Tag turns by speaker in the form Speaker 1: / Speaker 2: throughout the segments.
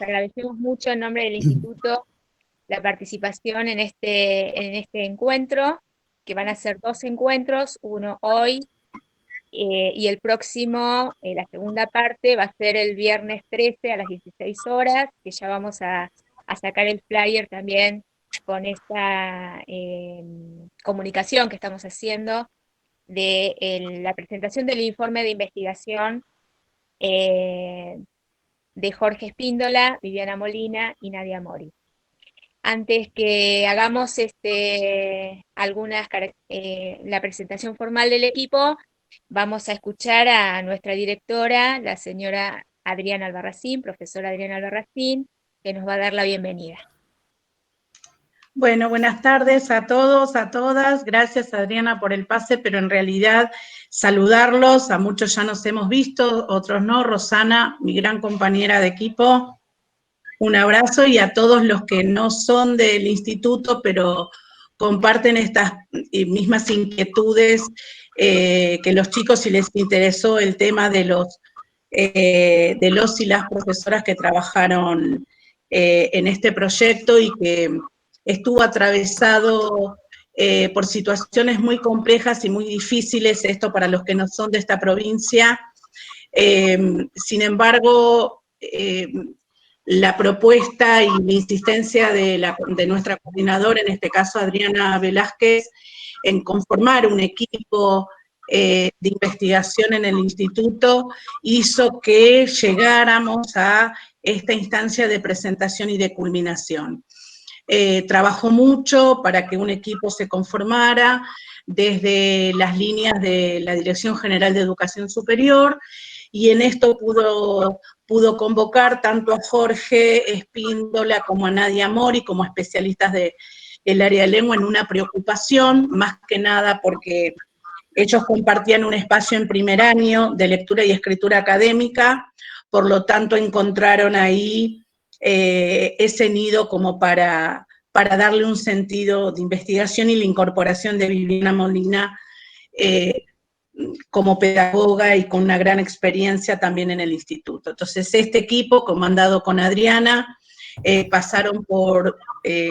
Speaker 1: agradecemos mucho en nombre del Instituto la participación en este encuentro, que van a ser 2 encuentros, uno hoy y el próximo, la segunda parte, va a ser el viernes 13 a las 16 horas, que ya vamos a sacar el flyer también con esta comunicación que estamos haciendo de la presentación del informe de investigación eh, de Jorge Espíndola, Viviana Molina y Nadia Mori. Antes que hagamos la presentación formal del equipo, vamos a escuchar a nuestra directora, la señora Adriana Albarracín, profesora Adriana Albarracín, que nos va a dar la bienvenida.
Speaker 2: Bueno, buenas tardes a todos, a todas. Gracias, Adriana, por el pase, pero en realidad saludarlos. A muchos ya nos hemos visto, otros no. Rosana, mi gran compañera de equipo, un abrazo, y a todos los que no son del instituto, pero comparten estas mismas inquietudes, que los chicos, si les interesó el tema de los y las profesoras que trabajaron en este proyecto y que estuvo atravesado por situaciones muy complejas y muy difíciles, esto para los que no son de esta provincia. Sin embargo, la propuesta y la insistencia de nuestra coordinadora, en este caso Adriana Velázquez, en conformar un equipo de investigación en el instituto, hizo que llegáramos a esta instancia de presentación y de culminación. Trabajó mucho para que un equipo se conformara, desde las líneas de la Dirección General de Educación Superior, y en esto pudo convocar tanto a Jorge Espíndola como a Nadia Mori, como especialistas del área de lengua, en una preocupación, más que nada porque ellos compartían un espacio en primer año de lectura y escritura académica, por lo tanto encontraron ahí ese nido como para darle un sentido de investigación, y la incorporación de Viviana Molina como pedagoga y con una gran experiencia también en el instituto. Entonces, este equipo, comandado con Adriana, pasaron por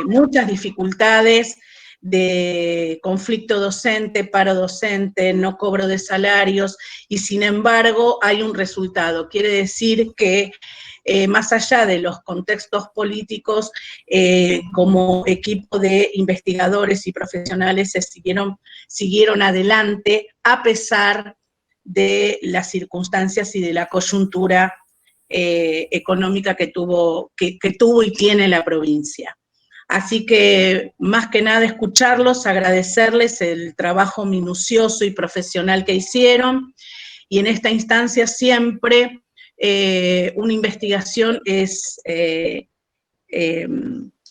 Speaker 2: muchas dificultades de conflicto docente, paro docente, no cobro de salarios, y sin embargo hay un resultado. Quiere decir que más allá de los contextos políticos, como equipo de investigadores y profesionales se siguieron adelante a pesar de las circunstancias y de la coyuntura económica que tuvo y tiene la provincia. Así que, más que nada, escucharlos, agradecerles el trabajo minucioso y profesional que hicieron, y en esta instancia siempre una investigación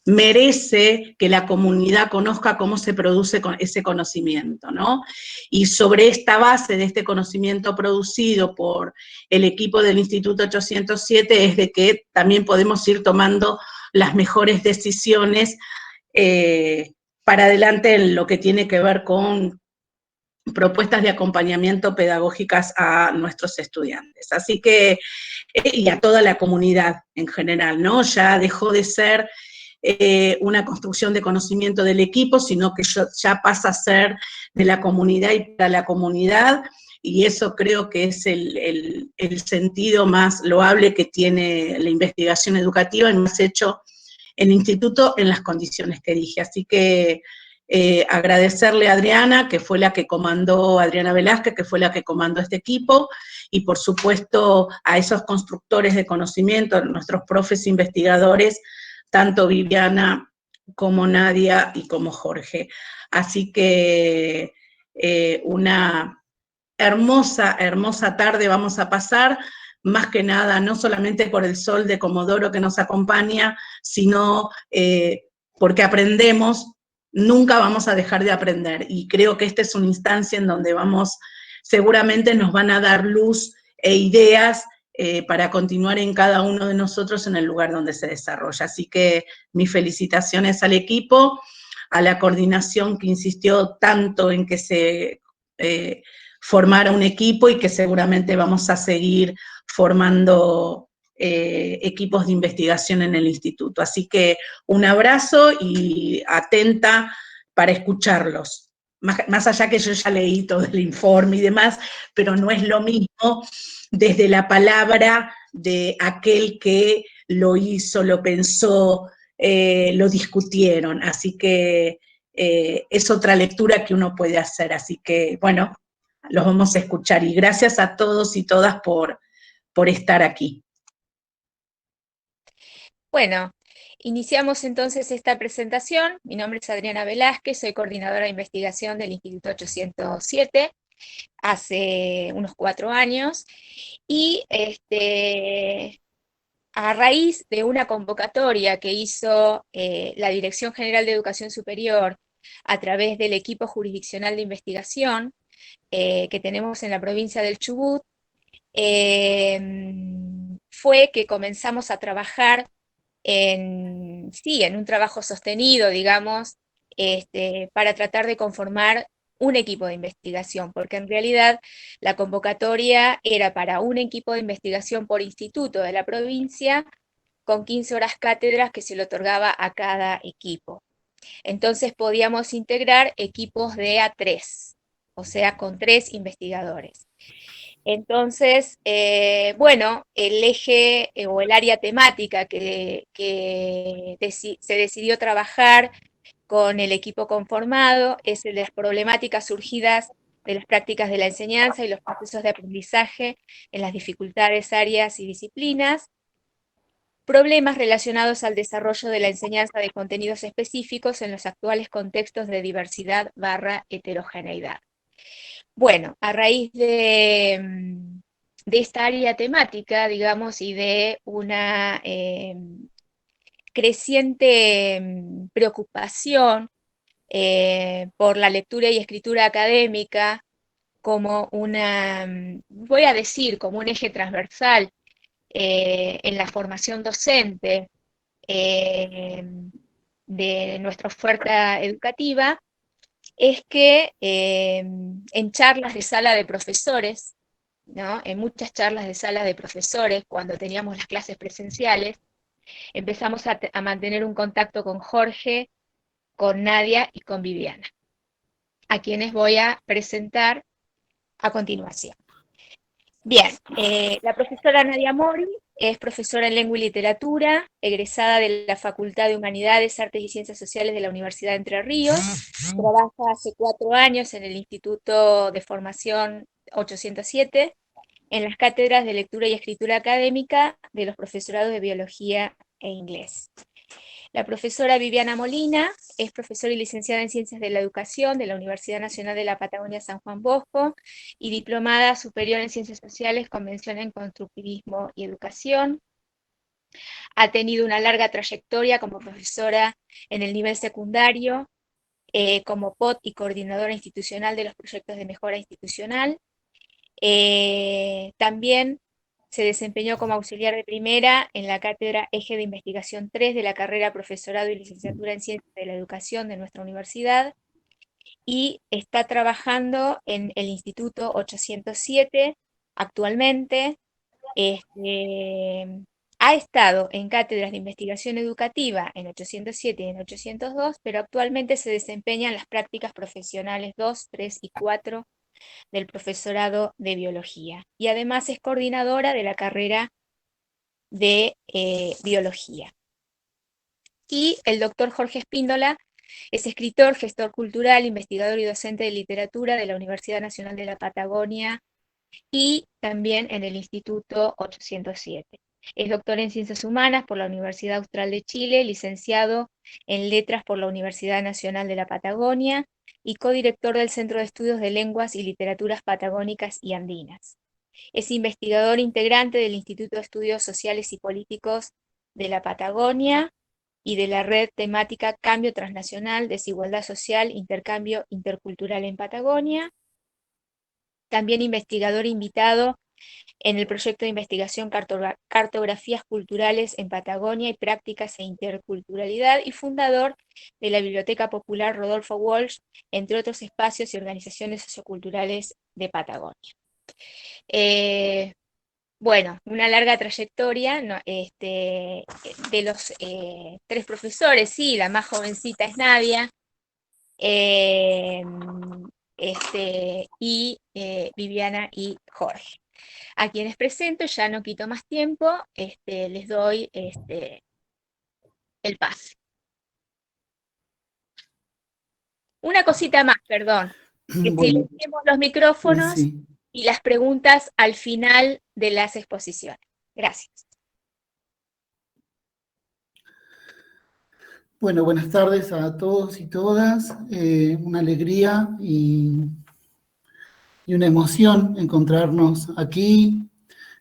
Speaker 2: merece que la comunidad conozca cómo se produce ese conocimiento, ¿no? Y sobre esta base de este conocimiento producido por el equipo del Instituto 807 es de que también podemos ir tomando las mejores decisiones para adelante en lo que tiene que ver con propuestas de acompañamiento pedagógicas a nuestros estudiantes. Así que, y a toda la comunidad en general, ¿no? Ya dejó de ser una construcción de conocimiento del equipo, sino que ya pasa a ser de la comunidad y para la comunidad, y eso creo que es el sentido más loable que tiene la investigación educativa, y más hecho en el instituto en las condiciones que dije. Así que agradecerle a Adriana, que fue la que comandó, Adriana Velázquez, que fue la que comandó este equipo, y por supuesto a esos constructores de conocimiento, nuestros profes investigadores, tanto Viviana como Nadia y como Jorge. Así que una hermosa, hermosa tarde vamos a pasar, más que nada, no solamente por el sol de Comodoro que nos acompaña, sino porque aprendemos, nunca vamos a dejar de aprender, y creo que esta es una instancia en donde seguramente nos van a dar luz e ideas para continuar en cada uno de nosotros en el lugar donde se desarrolla. Así que mis felicitaciones al equipo, a la coordinación que insistió tanto en que se formara un equipo, y que seguramente vamos a seguir formando equipos de investigación en el instituto. Así que un abrazo y atenta para escucharlos. Más allá que yo ya leí todo el informe y demás, pero no es lo mismo desde la palabra de aquel que lo hizo, lo pensó, lo discutieron. Así que es otra lectura que uno puede hacer. Así que, bueno, los vamos a escuchar. Y gracias a todos y todas por estar aquí.
Speaker 1: Bueno, iniciamos entonces esta presentación. Mi nombre es Adriana Velázquez, soy coordinadora de investigación del Instituto 807 hace unos 4 años y a raíz de una convocatoria que hizo la Dirección General de Educación Superior a través del equipo jurisdiccional de investigación que tenemos en la provincia del Chubut, fue que comenzamos a trabajar en un trabajo sostenido, digamos, para tratar de conformar un equipo de investigación, porque en realidad la convocatoria era para un equipo de investigación por instituto de la provincia, con 15 horas cátedras que se le otorgaba a cada equipo. Entonces podíamos integrar equipos de A3, o sea, con 3 investigadores. Entonces, bueno, el eje o el área temática que se decidió trabajar con el equipo conformado es el de las problemáticas surgidas de las prácticas de la enseñanza y los procesos de aprendizaje en las dificultades, áreas y disciplinas, problemas relacionados al desarrollo de la enseñanza de contenidos específicos en los actuales contextos de diversidad barra heterogeneidad. Bueno, a raíz de esta área temática, digamos, y de una creciente preocupación por la lectura y escritura académica como una, voy a decir, como un eje transversal en la formación docente eh, de nuestra oferta educativa, es que en charlas de sala de profesores, ¿no? En muchas charlas de sala de profesores, cuando teníamos las clases presenciales, empezamos a mantener un contacto con Jorge, con Nadia y con Viviana, a quienes voy a presentar a continuación. Bien, la profesora Nadia Mori es profesora en Lengua y Literatura, egresada de la Facultad de Humanidades, Artes y Ciencias Sociales de la Universidad de Entre Ríos. Trabaja hace 4 años en el Instituto de Formación 807, en las cátedras de Lectura y Escritura Académica de los profesorados de Biología e Inglés. La profesora Viviana Molina es profesora y licenciada en Ciencias de la Educación de la Universidad Nacional de la Patagonia San Juan Bosco y diplomada superior en Ciencias Sociales con mención en Constructivismo y Educación. Ha tenido una larga trayectoria como profesora en el nivel secundario, como POT y coordinadora institucional de los proyectos de mejora institucional. También se desempeñó como auxiliar de primera en la cátedra Eje de Investigación 3 de la carrera Profesorado y Licenciatura en Ciencias de la Educación de nuestra universidad y está trabajando en el Instituto 807 actualmente. Ha estado en cátedras de investigación educativa en 807 y en 802, pero actualmente se desempeña en las prácticas profesionales 2, 3 y 4 del profesorado de biología. Y además es coordinadora de la carrera de biología. Y el doctor Jorge Espíndola es escritor, gestor cultural, investigador y docente de literatura de la Universidad Nacional de la Patagonia y también en el Instituto 807. Es doctor en Ciencias Humanas por la Universidad Austral de Chile, licenciado en Letras por la Universidad Nacional de la Patagonia y codirector del Centro de Estudios de Lenguas y Literaturas Patagónicas y Andinas. Es investigador integrante del Instituto de Estudios Sociales y Políticos de la Patagonia y de la red temática Cambio Transnacional, Desigualdad Social, Intercambio Intercultural en Patagonia. También investigador invitado en el proyecto de investigación Cartografías Culturales en Patagonia y Prácticas e Interculturalidad y fundador de la Biblioteca Popular Rodolfo Walsh, entre otros espacios y organizaciones socioculturales de Patagonia. Bueno, una larga trayectoria, ¿no? De los 3 profesores, sí, la más jovencita es Nadia, eh, Viviana y Jorge. A quienes presento, ya no quito más tiempo, les doy el pase. Una cosita más, perdón, que
Speaker 3: Bueno,
Speaker 1: silenciemos los micrófonos
Speaker 3: sí.
Speaker 1: y las preguntas al final de las exposiciones. Gracias.
Speaker 3: Bueno, buenas tardes a todos y todas. Una alegría y una emoción encontrarnos aquí.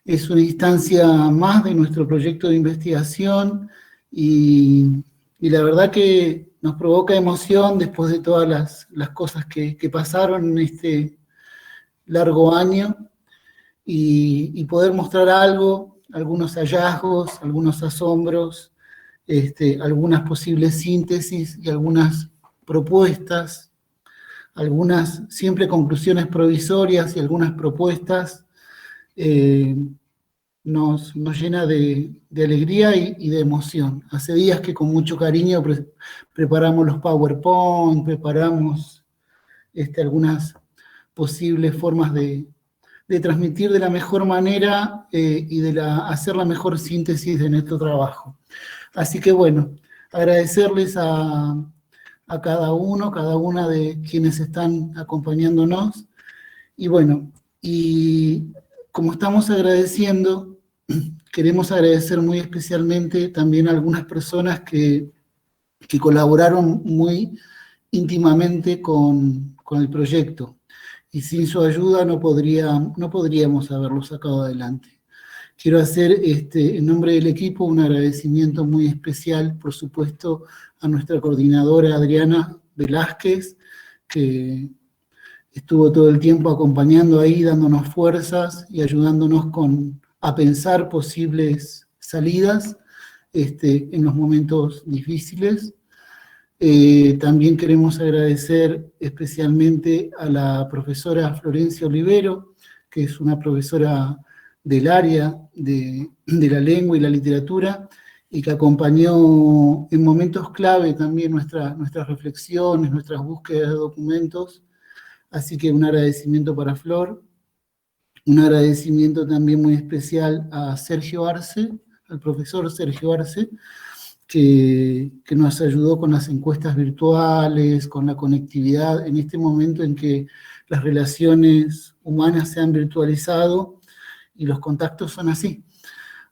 Speaker 3: Es una instancia más de nuestro proyecto de investigación y la verdad que nos provoca emoción después de todas las cosas que pasaron en este largo año y poder mostrar algo, algunos hallazgos, algunos asombros, algunas posibles síntesis y algunas propuestas, algunas siempre conclusiones provisorias y algunas propuestas, nos llena de alegría y de emoción. Hace días que con mucho cariño preparamos los PowerPoint, preparamos algunas posibles formas de transmitir de la mejor manera y hacer la mejor síntesis de nuestro trabajo. Así que bueno, agradecerles a cada uno, cada una de quienes están acompañándonos. Y bueno, y como estamos agradeciendo, queremos agradecer muy especialmente también a algunas personas que colaboraron muy íntimamente con el proyecto. Y sin su ayuda no podríamos haberlo sacado adelante. Quiero hacer en nombre del equipo un agradecimiento muy especial, por supuesto, a nuestra coordinadora Adriana Velázquez, que estuvo todo el tiempo acompañando ahí, dándonos fuerzas y ayudándonos a pensar posibles salidas en los momentos difíciles. También queremos agradecer especialmente a la profesora Florencia Olivero, que es una profesora del área de la lengua y la literatura, y que acompañó en momentos clave también nuestras reflexiones, nuestras búsquedas de documentos. Así que un agradecimiento para Flor, un agradecimiento también muy especial a Sergio Arce, al profesor Sergio Arce, que nos ayudó con las encuestas virtuales, con la conectividad, en este momento en que las relaciones humanas se han virtualizado y los contactos son así.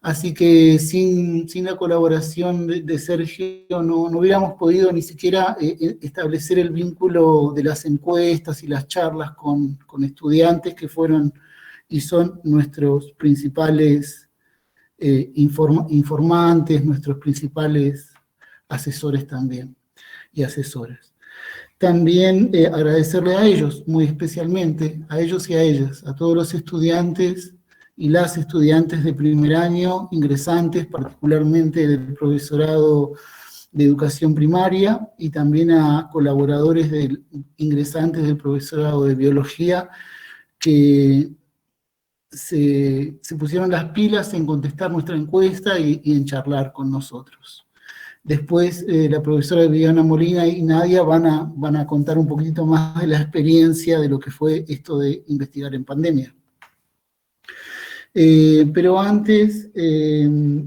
Speaker 3: Así que sin la colaboración de Sergio no hubiéramos podido ni siquiera establecer el vínculo de las encuestas y las charlas con estudiantes que fueron y son nuestros principales informantes, nuestros principales asesores también y asesoras. También agradecerle a ellos, muy especialmente, a ellos y a ellas, a todos los estudiantes y las estudiantes de primer año, ingresantes, particularmente del profesorado de educación primaria, y también a colaboradores ingresantes del profesorado de biología, que se pusieron las pilas en contestar nuestra encuesta y en charlar con nosotros. Después la profesora Viviana Molina y Nadia van a contar un poquito más de la experiencia de lo que fue esto de investigar en pandemia. Pero antes,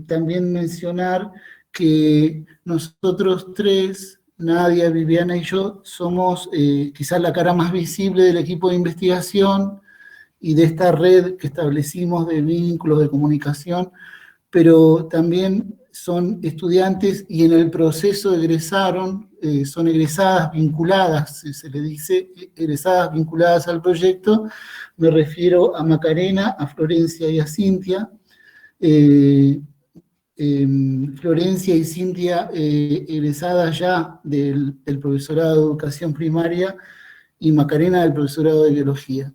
Speaker 3: también mencionar que nosotros tres, Nadia, Viviana y yo, somos quizás la cara más visible del equipo de investigación y de esta red que establecimos de vínculos, de comunicación, pero también son estudiantes y en el proceso egresaron, son egresadas vinculadas, se le dice egresadas vinculadas al proyecto. Me refiero a Macarena, a Florencia y a Cintia. Florencia y Cintia egresadas ya del profesorado de educación primaria y Macarena del profesorado de biología.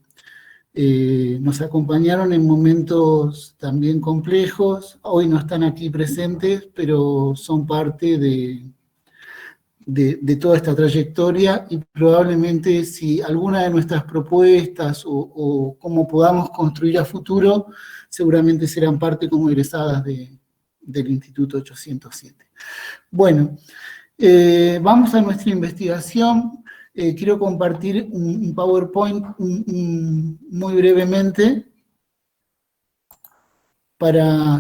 Speaker 3: Nos acompañaron en momentos también complejos, hoy no están aquí presentes, pero son parte de toda esta trayectoria, y probablemente si alguna de nuestras propuestas o cómo podamos construir a futuro, seguramente serán parte como egresadas del Instituto 807. Bueno, vamos a nuestra investigación. Quiero compartir un PowerPoint muy brevemente,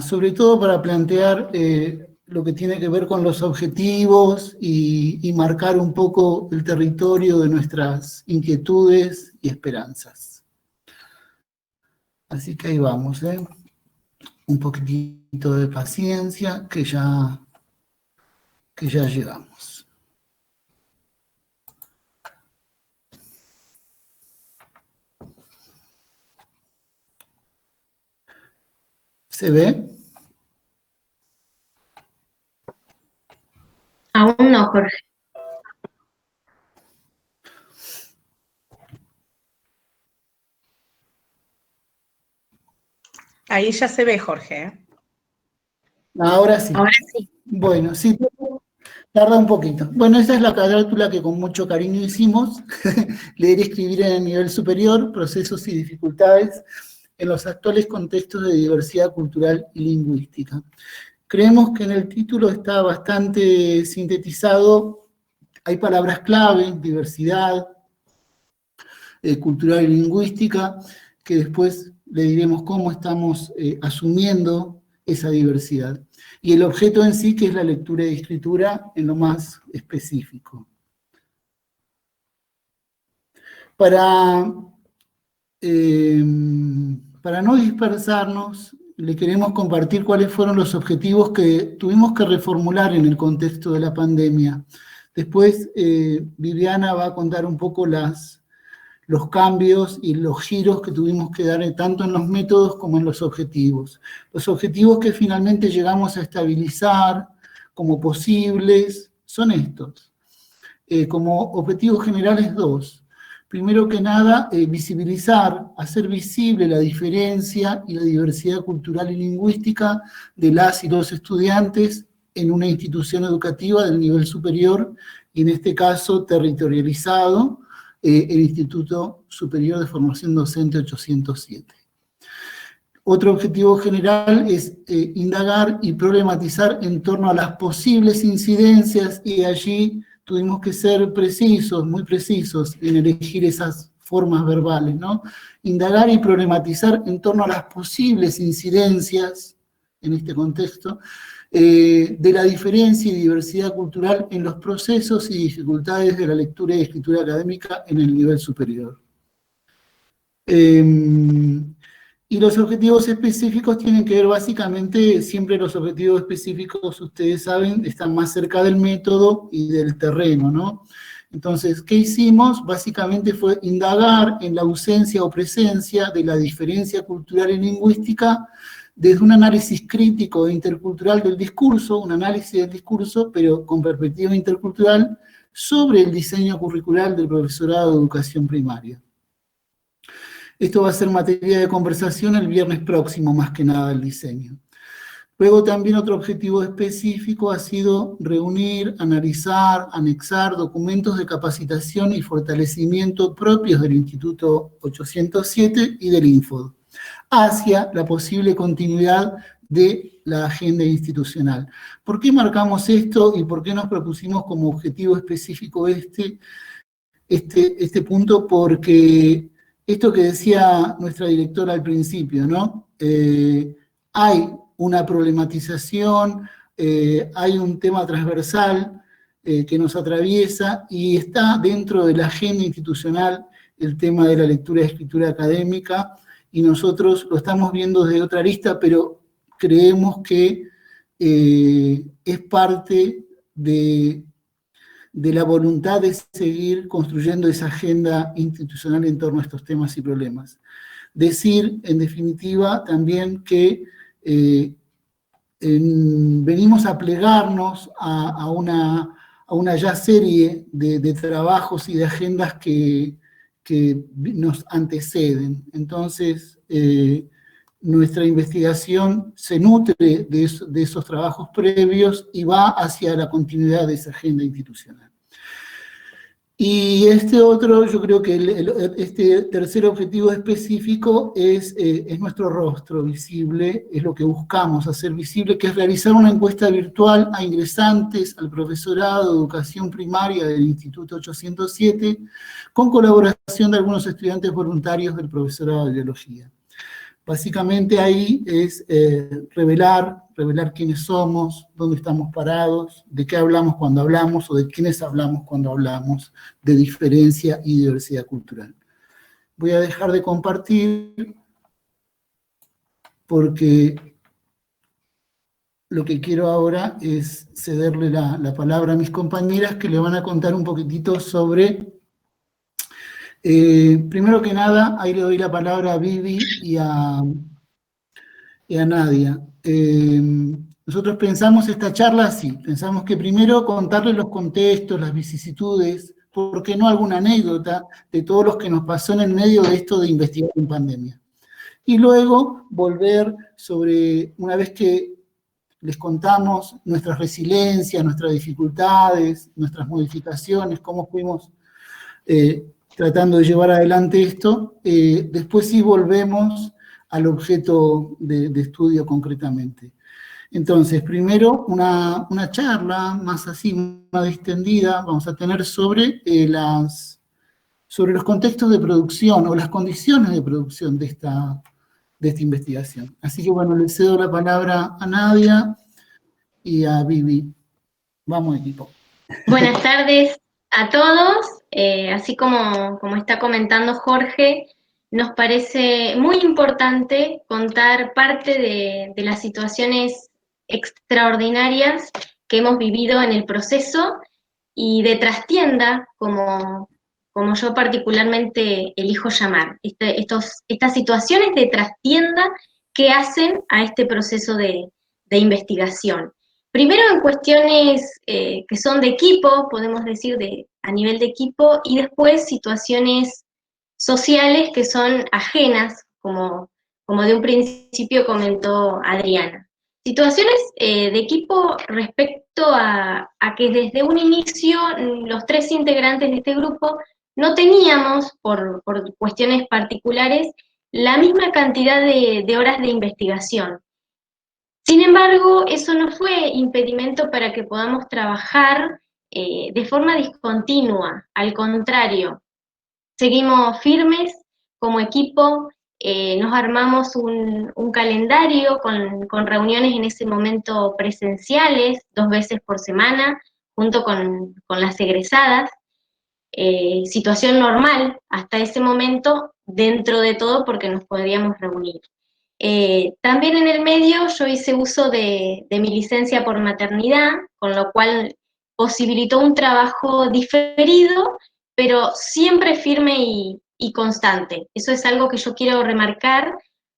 Speaker 3: sobre todo para plantear lo que tiene que ver con los objetivos y marcar un poco el territorio de nuestras inquietudes y esperanzas. Así que ahí vamos, un poquitito de paciencia, que ya llegamos. ¿Se ve?
Speaker 4: Aún no, Jorge.
Speaker 2: Ahí ya se ve, Jorge.
Speaker 3: Ahora sí.
Speaker 4: Ahora sí.
Speaker 3: Bueno, sí, tarda un poquito. Bueno, esa es la carátula que con mucho cariño hicimos. Leer y escribir en el nivel superior, procesos y dificultades en los actuales contextos de diversidad cultural y lingüística. Creemos que en el título está bastante sintetizado. Hay palabras clave: diversidad, cultural y lingüística, que después le diremos cómo estamos asumiendo esa diversidad. Y el objeto en sí, que es la lectura y escritura en lo más específico. Para no dispersarnos, le queremos compartir cuáles fueron los objetivos que tuvimos que reformular en el contexto de la pandemia. Después Viviana va a contar un poco los cambios y los giros que tuvimos que dar tanto en los métodos como en los objetivos. Los objetivos que finalmente llegamos a estabilizar como posibles son estos. Como objetivos generales, dos. Primero que nada, visibilizar, hacer visible la diferencia y la diversidad cultural y lingüística de las y los estudiantes en una institución educativa del nivel superior, y en este caso territorializado, el Instituto Superior de Formación Docente 807. Otro objetivo general es indagar y problematizar en torno a las posibles incidencias, y allí tuvimos que ser precisos, muy precisos, en elegir esas formas verbales, ¿no? Indagar y problematizar en torno a las posibles incidencias, en este contexto, de la diferencia y diversidad cultural en los procesos y dificultades de la lectura y escritura académica en el nivel superior. Y los objetivos específicos tienen que ver básicamente, siempre los objetivos específicos, ustedes saben, están más cerca del método y del terreno, ¿no? Entonces, ¿qué hicimos? Básicamente fue indagar en la ausencia o presencia de la diferencia cultural y lingüística desde un análisis crítico e intercultural del discurso, un análisis del discurso, pero con perspectiva intercultural, sobre el diseño curricular del profesorado de educación primaria. Esto va a ser materia de conversación el viernes próximo, más que nada el diseño. Luego también otro objetivo específico ha sido reunir, analizar, anexar documentos de capacitación y fortalecimiento propios del Instituto 807 y del INFOD, hacia la posible continuidad de la agenda institucional. ¿Por qué marcamos esto y por qué nos propusimos como objetivo específico este punto? Porque esto que decía nuestra directora al principio, ¿no? Hay una problematización, hay un tema transversal que nos atraviesa, y está dentro de la agenda institucional el tema de la lectura y escritura académica, y nosotros lo estamos viendo desde otra arista, pero creemos que es parte de la voluntad de seguir construyendo esa agenda institucional en torno a estos temas y problemas. Decir, en definitiva, también que venimos a plegarnos a una ya serie de trabajos y de agendas que nos anteceden. Entonces, nuestra investigación se nutre de esos trabajos previos y va hacia la continuidad de esa agenda institucional. Y este otro, yo creo que este tercer objetivo específico es nuestro rostro visible, es lo que buscamos hacer visible, que es realizar una encuesta virtual a ingresantes, al profesorado de educación primaria del Instituto 807, con colaboración de algunos estudiantes voluntarios del profesorado de biología. Básicamente ahí es revelar quiénes somos, dónde estamos parados, de qué hablamos cuando hablamos, o de quiénes hablamos cuando hablamos de diferencia y diversidad cultural. Voy a dejar de compartir porque lo que quiero ahora es cederle la palabra a mis compañeras que le van a contar un poquitito sobre... primero que nada, ahí le doy la palabra a Vivi y a Nadia. Nosotros pensamos esta charla así, pensamos que primero contarles los contextos, las vicisitudes, ¿por qué no alguna anécdota de todos los que nos pasó en el medio de esto de investigar en pandemia? Y luego volver sobre, una vez que les contamos nuestras resiliencias, nuestras dificultades, nuestras modificaciones, cómo fuimos tratando de llevar adelante esto, después sí volvemos al objeto de estudio concretamente. Entonces, primero una charla más así, más distendida, vamos a tener sobre los contextos de producción o las condiciones de producción de esta investigación. Así que bueno, le cedo la palabra a Nadia y a Vivi. Vamos, equipo.
Speaker 4: Buenas tardes a todos. Así como está comentando Jorge, nos parece muy importante contar parte de las situaciones extraordinarias que hemos vivido en el proceso y de trastienda, como yo particularmente elijo llamar, estas situaciones de trastienda que hacen a este proceso de investigación. Primero en cuestiones que son de equipo, podemos decir a nivel de equipo, y después situaciones sociales que son ajenas, como de un principio comentó Adriana. Situaciones de equipo respecto a que desde un inicio los 3 integrantes de este grupo no teníamos, por cuestiones particulares, la misma cantidad de horas de investigación. Sin embargo, eso no fue impedimento para que podamos trabajar de forma discontinua, al contrario, seguimos firmes como equipo, nos armamos un calendario con reuniones en ese momento presenciales, 2 veces por semana, junto con las egresadas, situación normal hasta ese momento, dentro de todo porque nos podríamos reunir. También en el medio yo hice uso de mi licencia por maternidad, con lo cual posibilitó un trabajo diferido, pero siempre firme y constante. Eso es algo que yo quiero remarcar,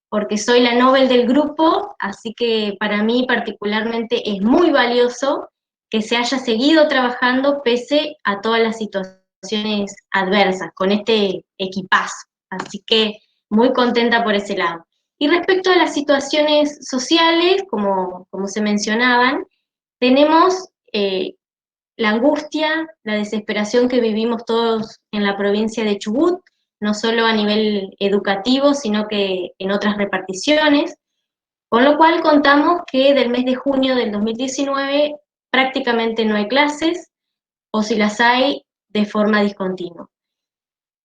Speaker 4: porque soy la Nobel del grupo, así que para mí particularmente es muy valioso que se haya seguido trabajando pese a todas las situaciones adversas, con este equipazo. Así que muy contenta por ese lado. Y respecto a las situaciones sociales, como se mencionaban, tenemos la angustia, la desesperación que vivimos todos en la provincia de Chubut, no solo a nivel educativo, sino que en otras reparticiones, con lo cual contamos que del mes de junio del 2019 prácticamente no hay clases, o si las hay, de forma discontinua.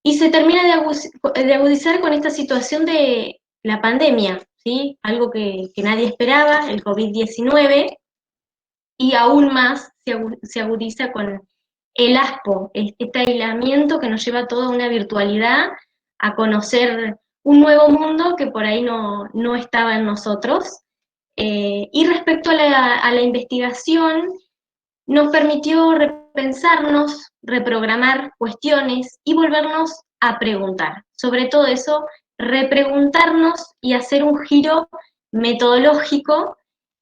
Speaker 4: Y se termina de agudizar con esta situación de la pandemia, ¿sí? Algo que nadie esperaba, el COVID-19, y aún más se agudiza con el ASPO, este aislamiento que nos lleva a toda una virtualidad, a conocer un nuevo mundo que por ahí no estaba en nosotros. Y respecto a la investigación, nos permitió repensarnos, reprogramar cuestiones y volvernos a preguntar. Sobre todo eso, repreguntarnos y hacer un giro metodológico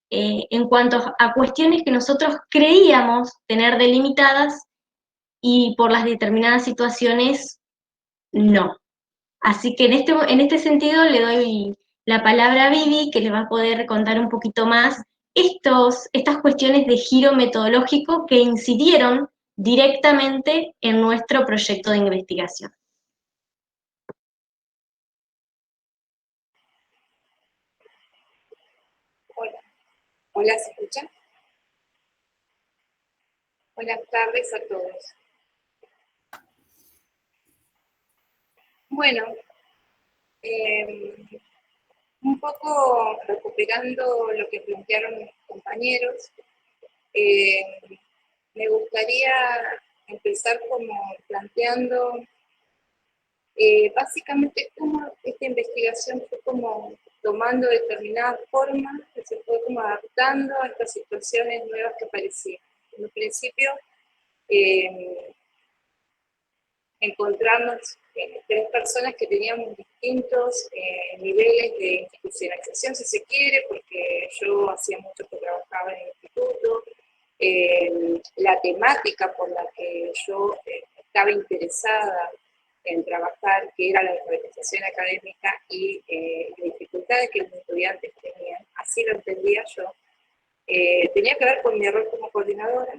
Speaker 4: en cuanto a cuestiones que nosotros creíamos tener delimitadas y por las determinadas situaciones no. Así que en este sentido le doy la palabra a Vivi, que le va a poder contar un poquito más estas cuestiones de giro metodológico que incidieron directamente en nuestro proyecto de investigación.
Speaker 5: Hola, hola, ¿se escucha? Buenas tardes a todos. Bueno, un poco recuperando lo que plantearon mis compañeros, eh, me gustaría empezar como planteando básicamente cómo esta investigación fue como tomando determinadas formas, que se fue como adaptando a estas situaciones nuevas que aparecían. En un principio, encontrarnos tres personas que teníamos distintos niveles de institucionalización, si se quiere, porque yo hacía mucho que trabajaba en el instituto, la temática por la que yo estaba interesada en trabajar, que era la alfabetización académica y las dificultades que los estudiantes tenían, así lo entendía yo, tenía que ver con mi rol como coordinadora,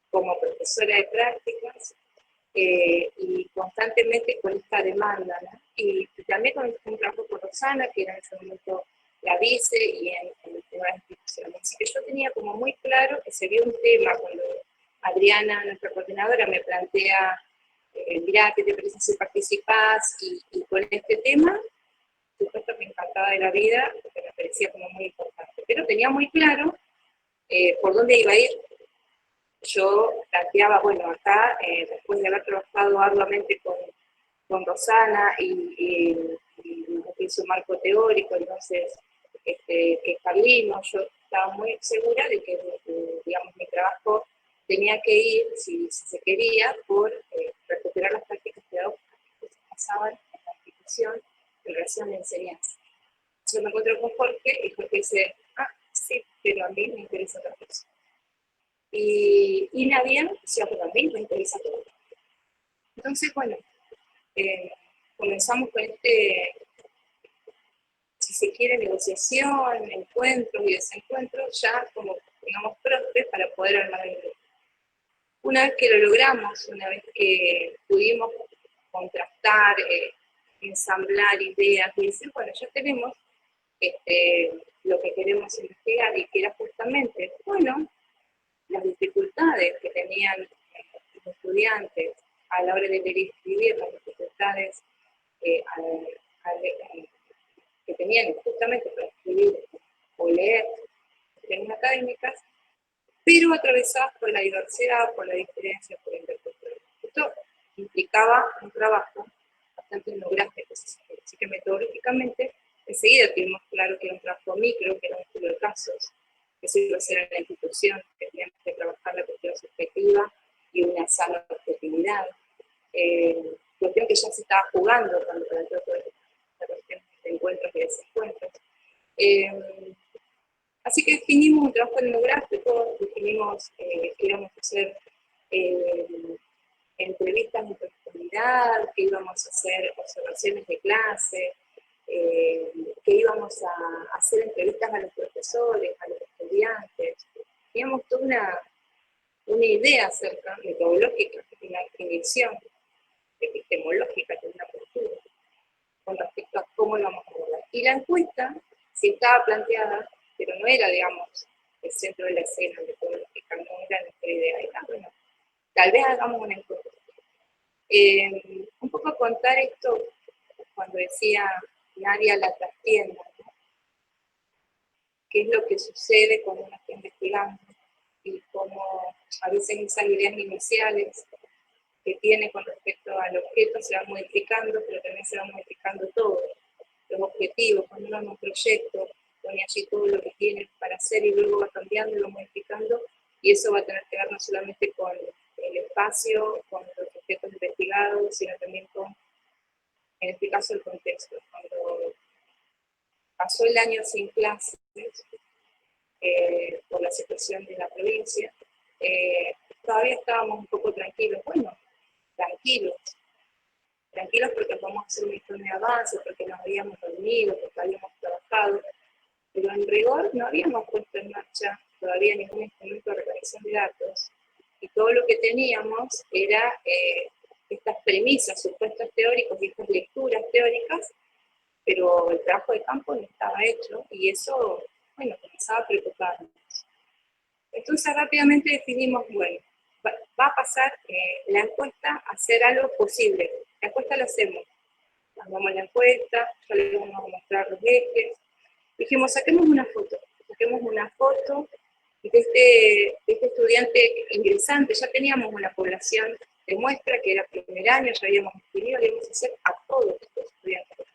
Speaker 5: como profesora de prácticas, y constantemente con esta demanda, ¿no? Y también con un trabajo con Rosana, que era en ese momento la vice, y en nuevas instituciones. Así que yo tenía como muy claro que sería un tema cuando Adriana, nuestra coordinadora, me plantea, mirá, ¿qué te parece si participás? Y con este tema, supuesto me encantaba de la vida, porque me parecía como muy importante. Pero tenía muy claro por dónde iba a ir. Yo planteaba, bueno, acá, después de haber trabajado arduamente con Rosana y su marco teórico, entonces, que establimos, yo estaba muy segura de que, digamos, mi trabajo tenía que ir, si se quería, por recuperar las prácticas pedagógicas que se pasaban en la institución en relación a la enseñanza. Yo me encuentro con Jorge y Jorge dice, sí, pero a mí me interesa otra cosa. Y Nadia decía, pero a mí me interesa todo. Entonces, bueno, comenzamos con si se quiere, negociación, encuentros y desencuentros, ya como, digamos, propes para poder armar el grupo. Una vez que lo logramos, una vez que pudimos contrastar, ensamblar ideas y decir, bueno, ya tenemos lo que queremos investigar y que era justamente, bueno, las dificultades que tenían los estudiantes a la hora de leer y escribir, las dificultades que tenían justamente para escribir o leer cuestiones académicas, pero atravesadas por la diversidad, por la diferencia, por la interculturalidad. Esto implicaba un trabajo bastante etnográfico, así que metodológicamente enseguida tuvimos claro que era un trabajo micro, que era un estudio de casos, que se iba a hacer en la institución, que teníamos que trabajar la cuestión subjetiva y una sana objetividad, cuestión que ya se estaba jugando cuando planteó toda esta cuestión de encuentros y desencuentros. Así que definimos un trabajo etnográfico, definimos que íbamos a hacer entrevistas en profundidad, que íbamos a hacer observaciones de clase, que íbamos a hacer entrevistas a los profesores, a los estudiantes. Teníamos toda una idea acerca, metodológica, una definición epistemológica, de una postura, con respecto a cómo íbamos a abordar. Y la encuesta, sí estaba planteada, pero no era, digamos, el centro de la escena metodológica, no era nuestra idea. Y bueno, tal vez hagamos una encuesta. Un poco contar esto, cuando decía Nadia la trastienda, ¿no? ¿Qué es lo que sucede cuando uno está investigando? Y cómo a veces esas ideas iniciales que tiene con respecto al objeto se van modificando, pero también se van modificando todo. Los objetivos, cuando uno en un proyecto pone allí todo lo que tiene para hacer y luego va cambiando y lo modificando, y eso va a tener que ver no solamente con el espacio, con los objetos investigados, sino también con, en este caso, el contexto. Cuando pasó el año sin clases, por la situación de la provincia, todavía estábamos un poco tranquilos. Bueno, tranquilos porque vamos a hacer un informe de avance, porque nos habíamos reunido, porque habíamos trabajado, pero en rigor no habíamos puesto en marcha todavía ningún instrumento de recolección de datos, y todo lo que teníamos era estas premisas, supuestos teóricos y estas lecturas teóricas, pero el trabajo de campo no estaba hecho y eso, bueno, comenzaba a preocuparnos. Entonces rápidamente definimos, bueno, va a pasar la encuesta a ser algo posible. La encuesta la hacemos. Hagamos la encuesta, ya le vamos a mostrar los ejes. Dijimos, saquemos una foto de este estudiante ingresante. Ya teníamos una población de muestra que era primer año, ya habíamos definido, le íbamos a hacer a todos los estudiantes.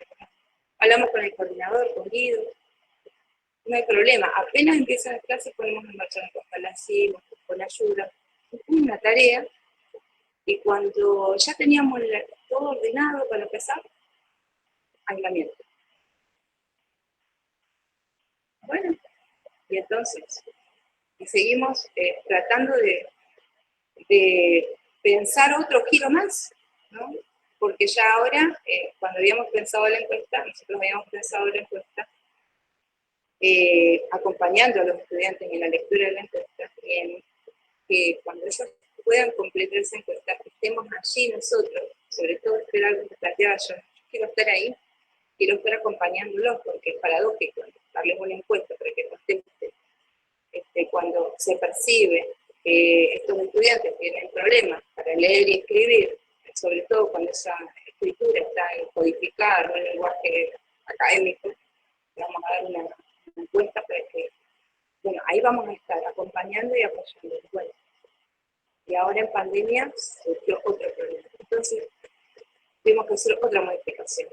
Speaker 5: Hablamos con el coordinador, con Guido, no hay problema. Apenas empiezan las clases ponemos en marcha la encuesta, la hacemos con ayuda. Una tarea, y cuando ya teníamos todo ordenado para empezar, aislamiento. Bueno, y entonces seguimos tratando de pensar otro giro más, ¿no? Porque ya ahora, cuando habíamos pensado la encuesta, nosotros habíamos pensado la encuesta, acompañando a los estudiantes en la lectura de la encuesta, en que cuando ellos puedan completar esa encuesta, estemos allí nosotros, sobre todo esto era algo que planteaba yo quiero estar ahí, quiero estar acompañándolos, porque es paradójico darles una encuesta para que contesten. Cuando se percibe que estos estudiantes tienen problemas para leer y escribir, sobre todo cuando esa escritura está codificada, no en lenguaje académico, vamos a dar una encuesta para que, bueno, ahí vamos a estar acompañando y apoyando. Bueno, y ahora en pandemia surgió otro problema. Entonces, tuvimos que hacer otra modificación.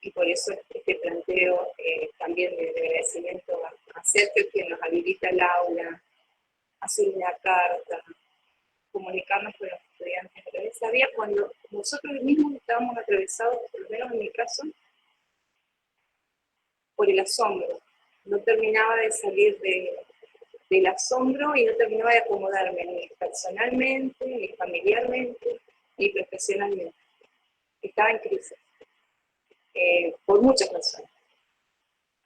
Speaker 5: Y por eso este planteo también de agradecimiento a Sergio, quien nos habilita el aula, hacer una carta, comunicarnos con los estudiantes. Pero él sabía cuando nosotros mismos estábamos atravesados, por lo menos en mi caso, por el asombro. No terminaba de salir del asombro y no terminaba de acomodarme ni personalmente, ni familiarmente, ni profesionalmente. Estaba en crisis, por muchas razones.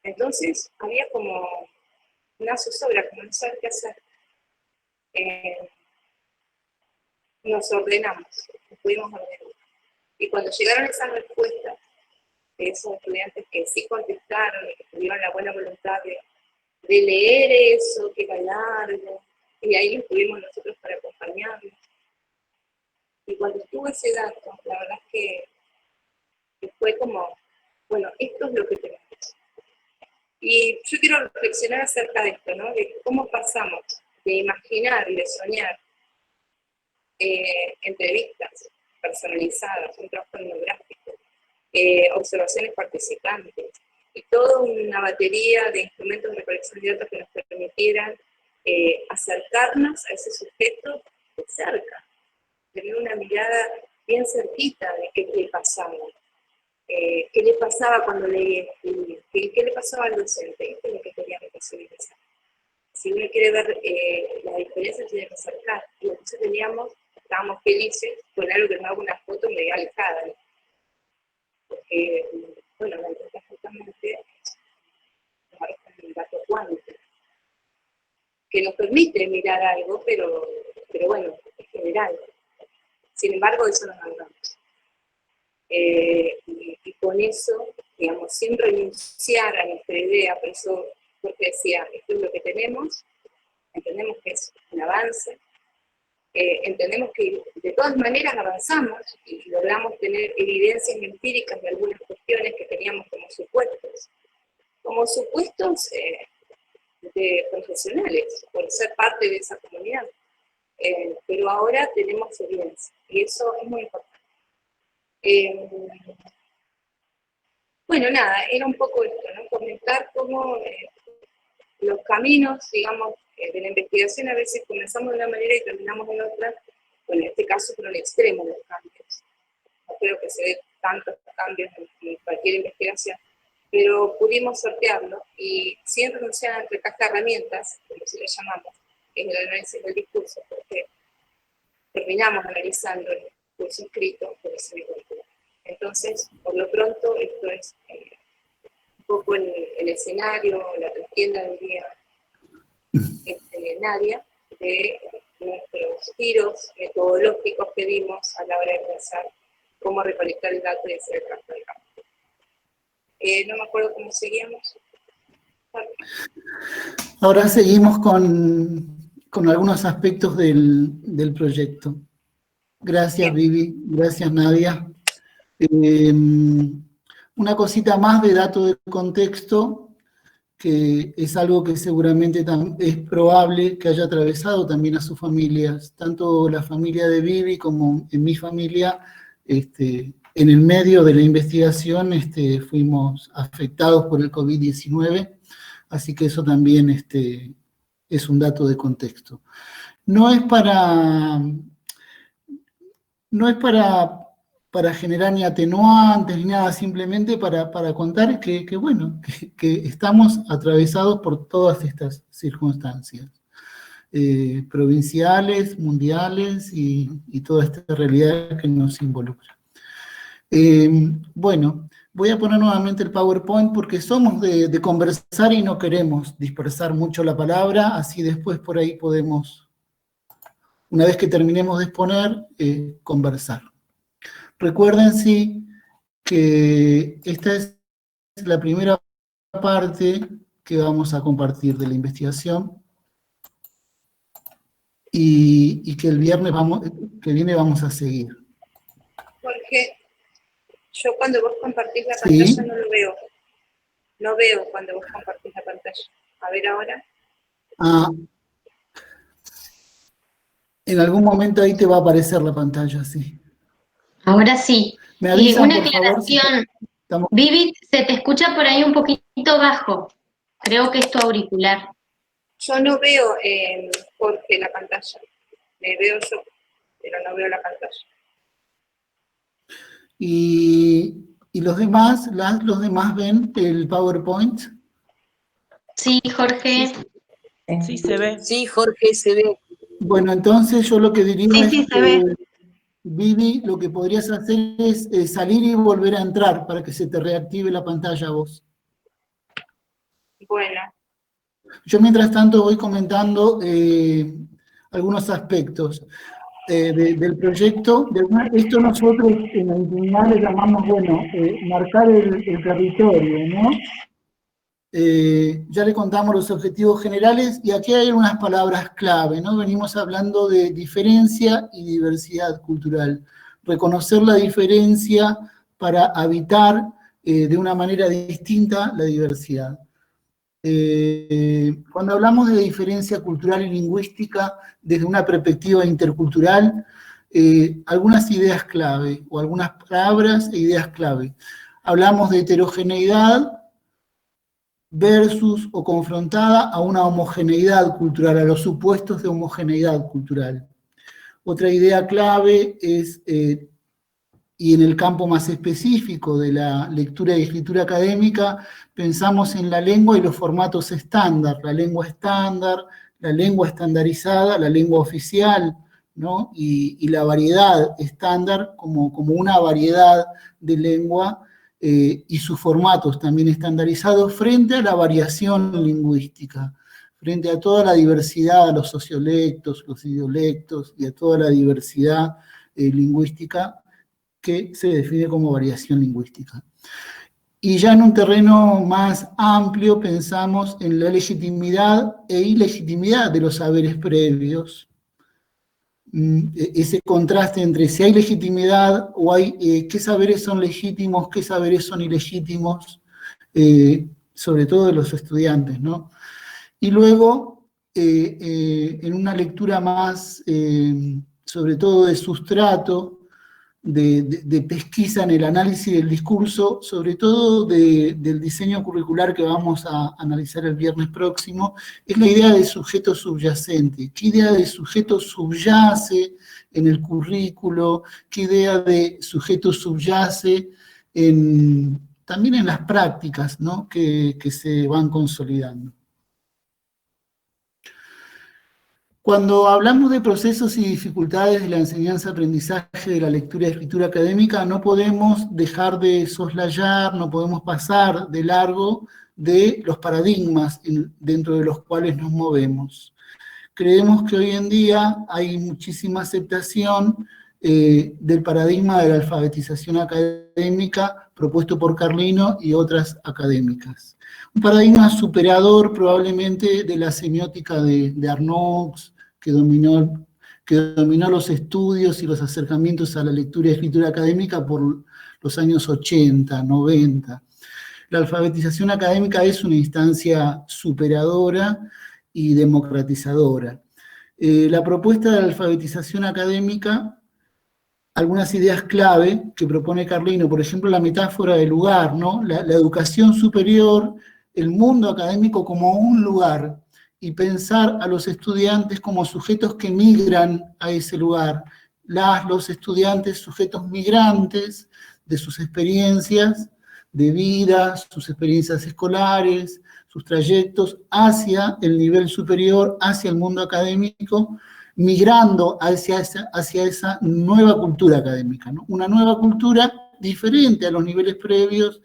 Speaker 5: Entonces había como una zozobra, como no saber qué hacer. Nos ordenamos, nos pudimos ordenar. Y cuando llegaron esas respuestas de esos estudiantes que sí contestaron y que tuvieron la buena voluntad de leer eso, que era largo, y ahí estuvimos nosotros para acompañarlos. Y cuando estuvo ese dato, la verdad es que fue como, bueno, esto es lo que tenemos. Y yo quiero reflexionar acerca de esto, ¿no? De cómo pasamos de imaginar y de soñar entrevistas personalizadas, un trabajo etnográfico, observaciones participantes, y toda una batería de instrumentos de recolección de datos que nos permitieran acercarnos a ese sujeto de cerca, tener una mirada bien cerquita de qué le pasaba. ¿Qué le pasaba cuando leía? ¿Qué le pasaba al docente? Esto es lo que queríamos posibilizar. Si uno quiere ver la diferencia, tiene que acercar. Y entonces estábamos felices con algo que nos haga una foto medio alejada, ¿no? Porque, bueno, la encuesta justamente nos arroja un dato cuántico, que nos permite mirar algo, pero bueno, es general. Sin embargo, eso nos hablamos. Y con eso, digamos, sin renunciar a nuestra idea, por eso Jorge decía, esto es lo que tenemos, entendemos que es un avance, entendemos que de todas maneras avanzamos y logramos tener evidencias empíricas de algunas cuestiones que teníamos como supuestos de profesionales, por ser parte de esa comunidad. Pero ahora tenemos evidencia, y eso es muy importante. Bueno, nada, era un poco esto, ¿no? Comentar cómo los caminos, digamos, de la investigación a veces comenzamos de una manera y terminamos de otra, bueno, en este caso por un extremo de los cambios. No creo que se dé tantos cambios en cualquier investigación, pero pudimos sortearlo y sin renunciar a nuestra caja de herramientas, como se le llamamos, que es el análisis del discurso, porque terminamos analizando el discurso escrito por ese discurso. Entonces, por lo pronto, esto es un poco el escenario, la trastienda del día escenaria de nuestros giros metodológicos que dimos a la hora de pensar cómo recolectar el dato y hacer el trabajo de campo. No me acuerdo cómo seguíamos.
Speaker 3: Ahora seguimos con algunos aspectos del proyecto. Gracias, Vivi. Gracias, Nadia. Una cosita más de dato de contexto, que es algo que seguramente es probable que haya atravesado también a sus familias, tanto la familia de Vivi como en mi familia. En el medio de la investigación fuimos afectados por el COVID-19, así que eso también es un dato de contexto. No es para generar ni atenuantes ni nada, simplemente para contar que estamos atravesados por todas estas circunstancias, provinciales, mundiales y toda esta realidad que nos involucra. Bueno, voy a poner nuevamente el PowerPoint porque somos de conversar y no queremos dispersar mucho la palabra, así después por ahí podemos, una vez que terminemos de exponer, conversar. Recuerden, sí, que esta es la primera parte que vamos a compartir de la investigación y que el viernes que viene vamos a seguir.
Speaker 5: Jorge, yo cuando vos compartís la
Speaker 3: ¿Sí?
Speaker 5: pantalla no lo veo. No veo cuando vos compartís la pantalla. A ver ahora.
Speaker 3: En algún momento ahí te va a aparecer la pantalla, sí.
Speaker 4: Ahora sí.
Speaker 3: Me
Speaker 4: Y
Speaker 3: avisan,
Speaker 4: una
Speaker 3: por favor, si
Speaker 4: aclaración,
Speaker 3: estamos...
Speaker 4: Vivi, se te escucha por ahí un poquito bajo. Creo que es tu auricular.
Speaker 5: Yo no veo, Jorge, la pantalla. Me veo yo, pero no veo la pantalla.
Speaker 3: ¿Y los demás ven el PowerPoint?
Speaker 4: Sí, Jorge.
Speaker 6: Sí, se ve.
Speaker 7: Sí, Jorge, se ve.
Speaker 3: Bueno, entonces yo lo que diría
Speaker 6: Sí,
Speaker 3: es
Speaker 6: se ve.
Speaker 3: que, Vivi, lo que podrías hacer es salir y volver a entrar para que se te reactive la pantalla a vos.
Speaker 5: Bueno.
Speaker 3: Yo mientras tanto voy comentando algunos aspectos del proyecto. Esto nosotros en la intimidad le llamamos, marcar el territorio, ¿no? Ya le contamos los objetivos generales y aquí hay unas palabras clave, ¿no? Venimos hablando de diferencia y diversidad cultural. Reconocer la diferencia para habitar de una manera distinta la diversidad. Cuando hablamos de diferencia cultural y lingüística desde una perspectiva intercultural, algunas ideas clave o algunas palabras e ideas clave. Hablamos de heterogeneidad versus o confrontada a una homogeneidad cultural, a los supuestos de homogeneidad cultural. Otra idea clave es, y en el campo más específico de la lectura y escritura académica, pensamos en la lengua y los formatos estándar, la lengua estándar, la lengua estandarizada, la lengua oficial, ¿no? Y la variedad estándar como una variedad de lengua y sus formatos también estandarizados frente a la variación lingüística, frente a toda la diversidad, a los sociolectos, los idiolectos y a toda la diversidad lingüística que se define como variación lingüística. Y ya en un terreno más amplio pensamos en la legitimidad e ilegitimidad de los saberes previos, ese contraste entre si hay legitimidad o hay qué saberes son legítimos, qué saberes son ilegítimos, sobre todo de los estudiantes, ¿no? Y luego, en una lectura más, sobre todo de sustrato, de pesquisa en el análisis del discurso, sobre todo del diseño curricular que vamos a analizar el viernes próximo, es la idea de sujeto subyacente. ¿Qué idea de sujeto subyace en el currículo? ¿Qué idea de sujeto subyace también en las prácticas, ¿no? que se van consolidando? Cuando hablamos de procesos y dificultades de la enseñanza-aprendizaje de la lectura y escritura académica, no podemos dejar de soslayar, no podemos pasar de largo de los paradigmas dentro de los cuales nos movemos. creemos que hoy en día hay muchísima aceptación del paradigma de la alfabetización académica propuesto por Carlino y otras académicas. Un paradigma superador probablemente de la semiótica de Arnaud, que dominó los estudios y los acercamientos a la lectura y escritura académica por los años 80, 90. La alfabetización académica es una instancia superadora y democratizadora. La propuesta de la alfabetización académica, algunas ideas clave que propone Carlino, por ejemplo, la metáfora del lugar, ¿no? La educación superior, el mundo académico como un lugar, y pensar a los estudiantes como sujetos que migran a ese lugar, los estudiantes sujetos migrantes de sus experiencias de vida, sus experiencias escolares, sus trayectos hacia el nivel superior, hacia el mundo académico, migrando hacia esa nueva cultura académica, ¿no? Una nueva cultura diferente a los niveles previos,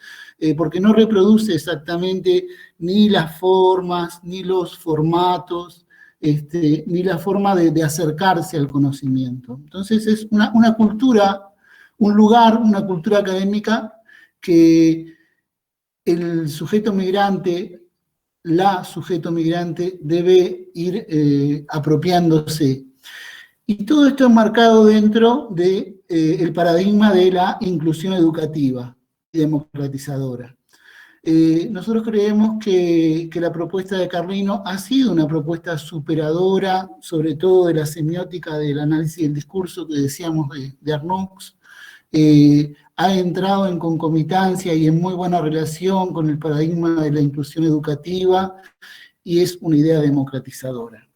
Speaker 3: porque no reproduce exactamente ni las formas, ni los formatos, ni la forma de acercarse al conocimiento. Entonces es una cultura, un lugar, una cultura académica que el sujeto migrante, la sujeto migrante, debe ir apropiándose. Y todo esto enmarcado dentro del paradigma de la inclusión educativa y democratizadora. Nosotros creemos que la propuesta de Carlino ha sido una propuesta superadora, sobre todo de la semiótica del análisis del discurso que decíamos de Arnaud, ha entrado en concomitancia y en muy buena relación con el paradigma de la inclusión educativa y es una idea democratizadora.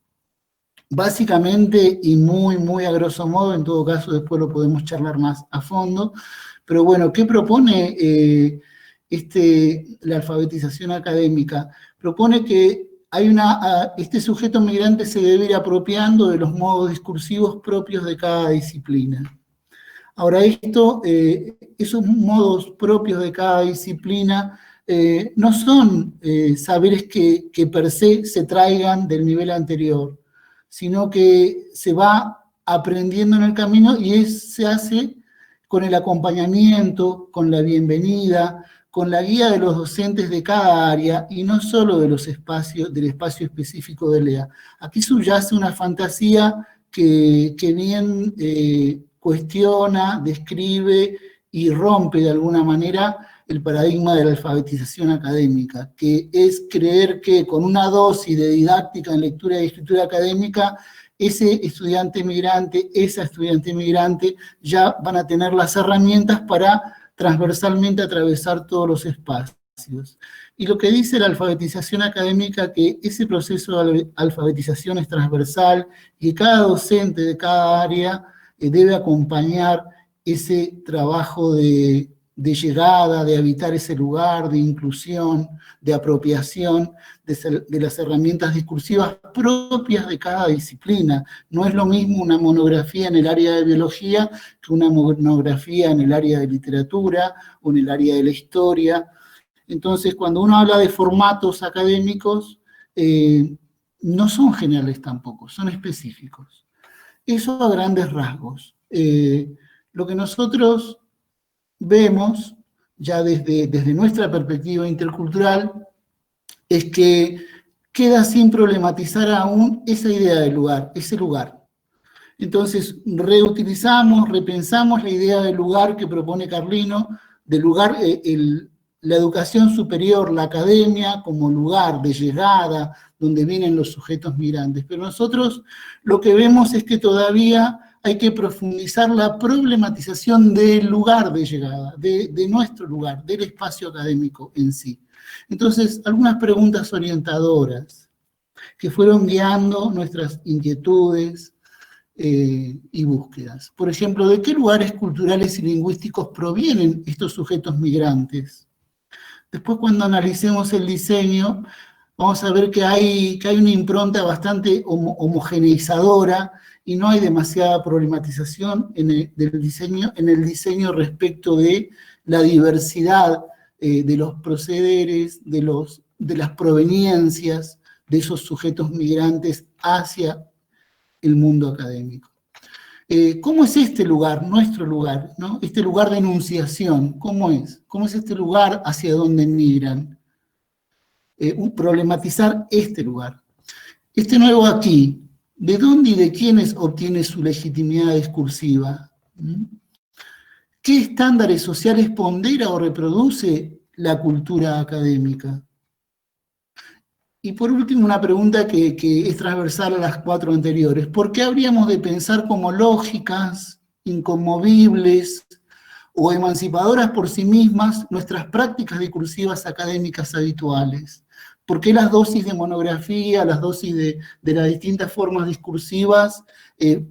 Speaker 3: Básicamente, y muy a grosso modo, en todo caso después lo podemos charlar más a fondo, pero bueno, ¿qué propone la alfabetización académica? Propone que este sujeto migrante se debe ir apropiando de los modos discursivos propios de cada disciplina. Ahora, esos modos propios de cada disciplina no son saberes que per se se traigan del nivel anterior, sino que se va aprendiendo en el camino y se hace con el acompañamiento, con la bienvenida, con la guía de los docentes de cada área y no solo del espacio específico de LEA. Aquí subyace una fantasía que bien cuestiona, describe y rompe de alguna manera el paradigma de la alfabetización académica, que es creer que con una dosis de didáctica en lectura y escritura académica, ese estudiante migrante, esa estudiante migrante ya van a tener las herramientas para transversalmente atravesar todos los espacios. Y lo que dice la alfabetización académica, que ese proceso de alfabetización es transversal y que cada docente de cada área debe acompañar ese trabajo de llegada, de habitar ese lugar, de inclusión, de apropiación de las herramientas discursivas propias de cada disciplina. No es lo mismo una monografía en el área de biología que una monografía en el área de literatura o en el área de la historia. Entonces, cuando uno habla de formatos académicos, no son generales tampoco, son específicos. Eso a grandes rasgos. Lo que nosotros vemos, ya desde nuestra perspectiva intercultural, es que queda sin problematizar aún esa idea del lugar, ese lugar. Entonces, reutilizamos, repensamos la idea del lugar que propone Carlino, del lugar, la educación superior, la academia, como lugar de llegada, donde vienen los sujetos migrantes. Pero nosotros lo que vemos es que todavía hay que profundizar la problematización del lugar de llegada, de nuestro lugar, del espacio académico en sí. Entonces, algunas preguntas orientadoras que fueron guiando nuestras inquietudes y búsquedas. Por ejemplo, ¿de qué lugares culturales y lingüísticos provienen estos sujetos migrantes? Después, cuando analicemos el diseño, vamos a ver que hay una impronta bastante homogeneizadora y no hay demasiada problematización en el diseño respecto de la diversidad de los procederes, de las proveniencias de esos sujetos migrantes hacia el mundo académico. ¿Cómo es este lugar, nuestro lugar, ¿no? Este lugar de enunciación, ¿cómo es? ¿Cómo es este lugar hacia donde migran? Problematizar este lugar. Este nuevo aquí, ¿de dónde y de quiénes obtiene su legitimidad discursiva? ¿Qué estándares sociales pondera o reproduce la cultura académica? Y por último, una pregunta que es transversal a las 4 anteriores. ¿Por qué habríamos de pensar como lógicas, inconmovibles o emancipadoras por sí mismas nuestras prácticas discursivas académicas habituales? ¿Por qué las dosis de monografía, las dosis de las distintas formas discursivas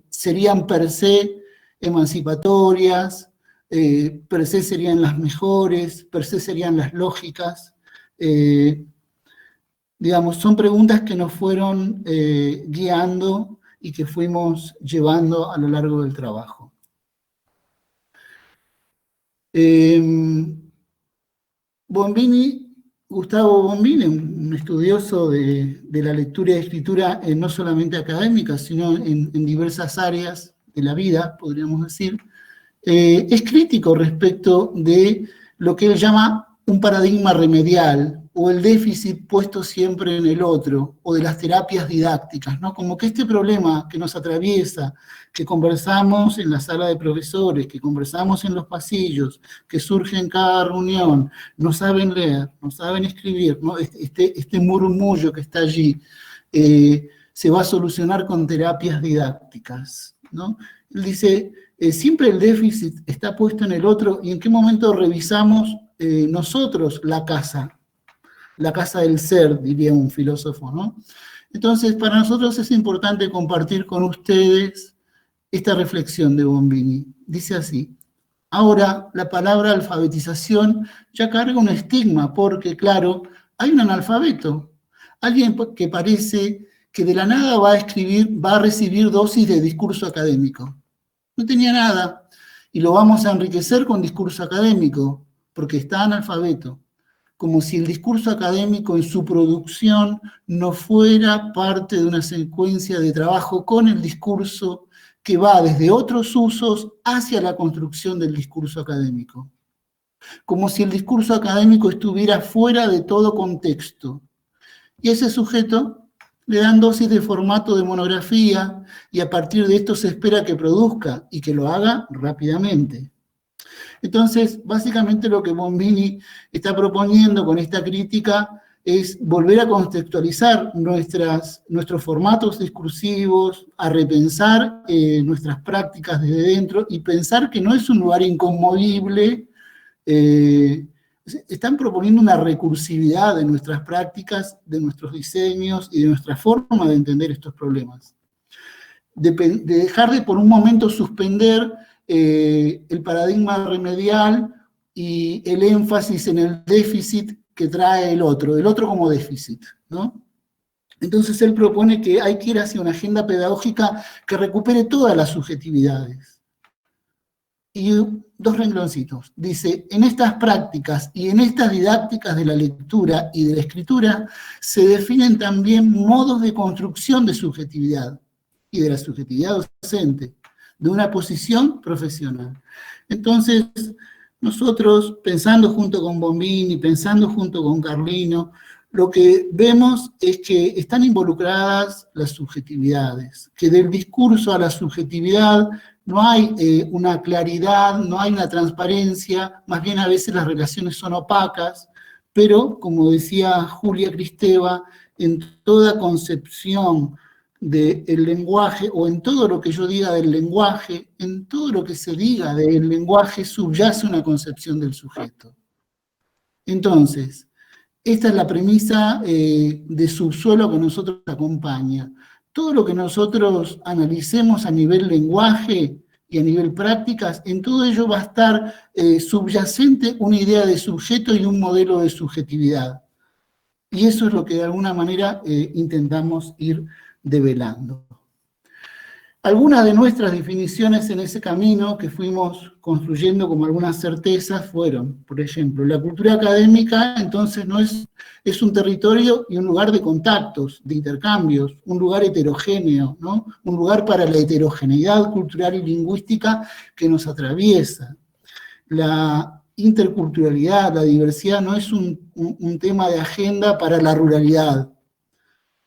Speaker 3: serían per se emancipatorias, per se serían las mejores, per se serían las lógicas? Digamos, son preguntas que nos fueron guiando y que fuimos llevando a lo largo del trabajo. Gustavo Bombini, un estudioso de la lectura y escritura no solamente académica, sino en diversas áreas de la vida, podríamos decir, es crítico respecto de lo que él llama un paradigma remedial, o el déficit puesto siempre en el otro, o de las terapias didácticas, ¿no? Como que este problema que nos atraviesa, que conversamos en la sala de profesores, que conversamos en los pasillos, que surge en cada reunión, no saben leer, no saben escribir, ¿no? Este murmullo que está allí, se va a solucionar con terapias didácticas, ¿no? Él dice, siempre el déficit está puesto en el otro, y en qué momento revisamos nosotros la casa del ser, diría un filósofo, ¿no? Entonces, para nosotros es importante compartir con ustedes esta reflexión de Bombini. Dice así: ahora, la palabra alfabetización ya carga un estigma, porque, claro, hay un analfabeto, alguien que parece que de la nada va a recibir dosis de discurso académico. No tenía nada, y lo vamos a enriquecer con discurso académico, porque está analfabeto. Como si el discurso académico en su producción no fuera parte de una secuencia de trabajo con el discurso que va desde otros usos hacia la construcción del discurso académico. Como si el discurso académico estuviera fuera de todo contexto. Y a ese sujeto le dan dosis de formato de monografía, y a partir de esto se espera que produzca y que lo haga rápidamente. Entonces, básicamente lo que Bombini está proponiendo con esta crítica es volver a contextualizar nuestros formatos discursivos, a repensar nuestras prácticas desde dentro y pensar que no es un lugar inconmovible. Están proponiendo una recursividad de nuestras prácticas, de nuestros diseños y de nuestra forma de entender estos problemas. De dejar de por un momento suspender el paradigma remedial y el énfasis en el déficit que trae el otro como déficit, ¿no? Entonces él propone que hay que ir hacia una agenda pedagógica que recupere todas las subjetividades. Y 2 rengloncitos. Dice, en estas prácticas y en estas didácticas de la lectura y de la escritura se definen también modos de construcción de subjetividad y de la subjetividad docente, de una posición profesional. Entonces, nosotros, pensando junto con Bombini, pensando junto con Carlino, lo que vemos es que están involucradas las subjetividades, que del discurso a la subjetividad no hay una claridad, no hay una transparencia, más bien a veces las relaciones son opacas, pero, como decía Julia Kristeva, en toda concepción del lenguaje, o en todo lo que yo diga del lenguaje, en todo lo que se diga del lenguaje subyace una concepción del sujeto. Entonces, esta es la premisa de subsuelo que nosotros acompaña. Todo lo que nosotros analicemos a nivel lenguaje y a nivel prácticas, en todo ello va a estar subyacente una idea de sujeto y un modelo de subjetividad. Y eso es lo que de alguna manera intentamos ir develando. Algunas de nuestras definiciones en ese camino que fuimos construyendo como algunas certezas fueron, por ejemplo, la cultura académica entonces no es un territorio y un lugar de contactos, de intercambios, un lugar heterogéneo, ¿no? Un lugar para la heterogeneidad cultural y lingüística que nos atraviesa. La interculturalidad, la diversidad no es un tema de agenda para la ruralidad.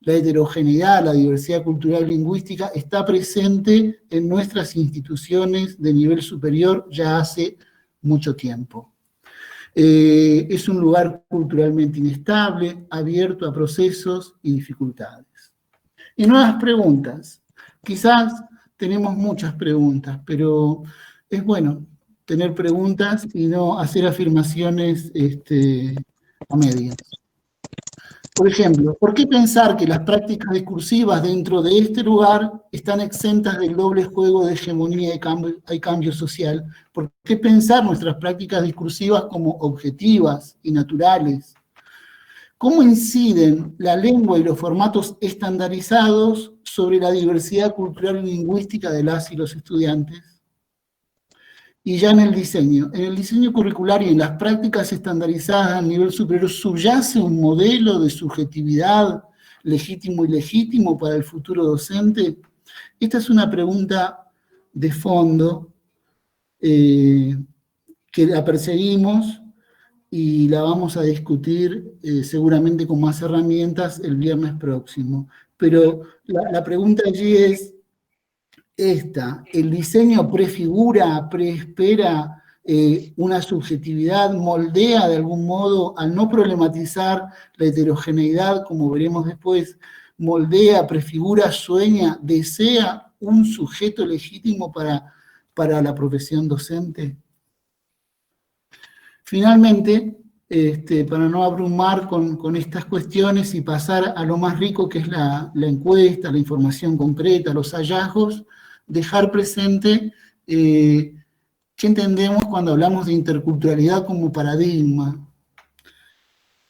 Speaker 3: La heterogeneidad, la diversidad cultural lingüística está presente en nuestras instituciones de nivel superior ya hace mucho tiempo. Es un lugar culturalmente inestable, abierto a procesos y dificultades. Y nuevas preguntas. Quizás tenemos muchas preguntas, pero es bueno tener preguntas y no hacer afirmaciones a medias. Por ejemplo, ¿por qué pensar que las prácticas discursivas dentro de este lugar están exentas del doble juego de hegemonía y cambio social? ¿Por qué pensar nuestras prácticas discursivas como objetivas y naturales? ¿Cómo inciden la lengua y los formatos estandarizados sobre la diversidad cultural y lingüística de las y los estudiantes? Y ya en el diseño curricular y en las prácticas estandarizadas a nivel superior, ¿subyace un modelo de subjetividad legítimo y legítimo para el futuro docente? Esta es una pregunta de fondo que la perseguimos y la vamos a discutir seguramente con más herramientas el viernes próximo. Pero la pregunta allí es esta: ¿el diseño prefigura, preespera una subjetividad, moldea de algún modo, al no problematizar la heterogeneidad, como veremos después, moldea, prefigura, sueña, desea un sujeto legítimo para la profesión docente? Finalmente, para no abrumar con estas cuestiones y pasar a lo más rico que es la encuesta, la información concreta, los hallazgos, dejar presente qué entendemos cuando hablamos de interculturalidad como paradigma.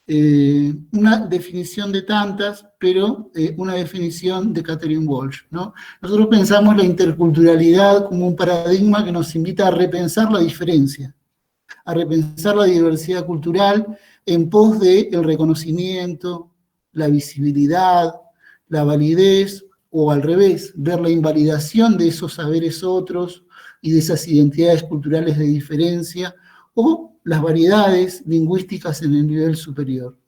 Speaker 3: Una definición de tantas, pero una definición de Catherine Walsh, ¿no? Nosotros pensamos la interculturalidad como un paradigma que nos invita a repensar la diferencia, a repensar la diversidad cultural en pos del reconocimiento, la visibilidad, la validez, o al revés, ver la invalidación de esos saberes otros y de esas identidades culturales de diferencia, o las variedades lingüísticas en el nivel superior.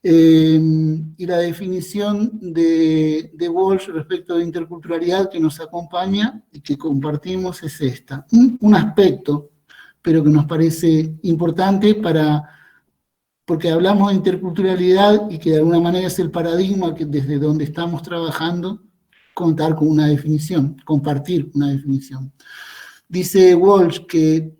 Speaker 3: Y la definición de Walsh respecto de interculturalidad que nos acompaña y que compartimos es esta. Un aspecto, pero que nos parece importante porque hablamos de interculturalidad y que de alguna manera es el paradigma que desde donde estamos trabajando, contar con una definición, compartir una definición. Dice Walsh que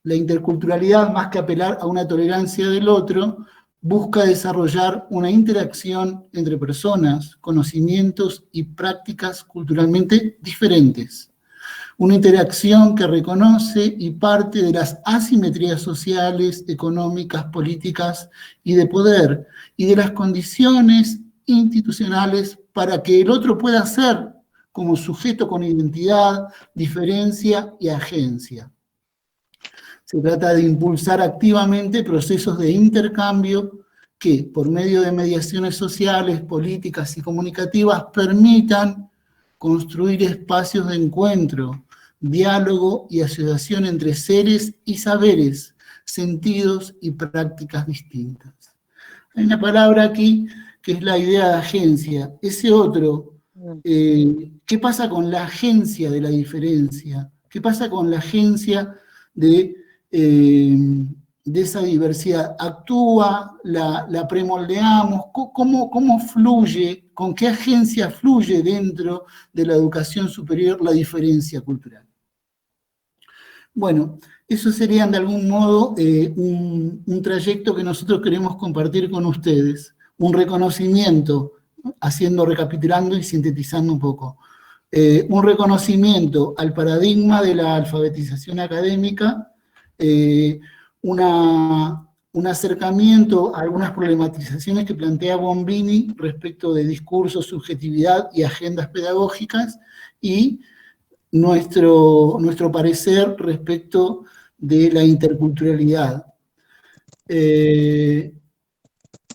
Speaker 3: la interculturalidad, más que apelar a una tolerancia del otro, busca desarrollar una interacción entre personas, conocimientos y prácticas culturalmente diferentes. Una interacción que reconoce y parte de las asimetrías sociales, económicas, políticas y de poder, y de las condiciones institucionales para que el otro pueda ser como sujeto con identidad, diferencia y agencia. Se trata de impulsar activamente procesos de intercambio que, por medio de mediaciones sociales, políticas y comunicativas, permitan construir espacios de encuentro, diálogo y asociación entre seres y saberes, sentidos y prácticas distintas. Hay una palabra aquí que es la idea de agencia. Ese otro, ¿qué pasa con la agencia de la diferencia? ¿Qué pasa con la agencia de esa diversidad? ¿Actúa? ¿La premoldeamos? ¿Cómo fluye? ¿Con qué agencia fluye dentro de la educación superior la diferencia cultural? Bueno, eso sería de algún modo un trayecto que nosotros queremos compartir con ustedes, un reconocimiento, recapitulando y sintetizando un poco, un reconocimiento al paradigma de la alfabetización académica, un acercamiento a algunas problematizaciones que plantea Bombini respecto de discurso, subjetividad y agendas pedagógicas, y nuestro parecer respecto de la interculturalidad.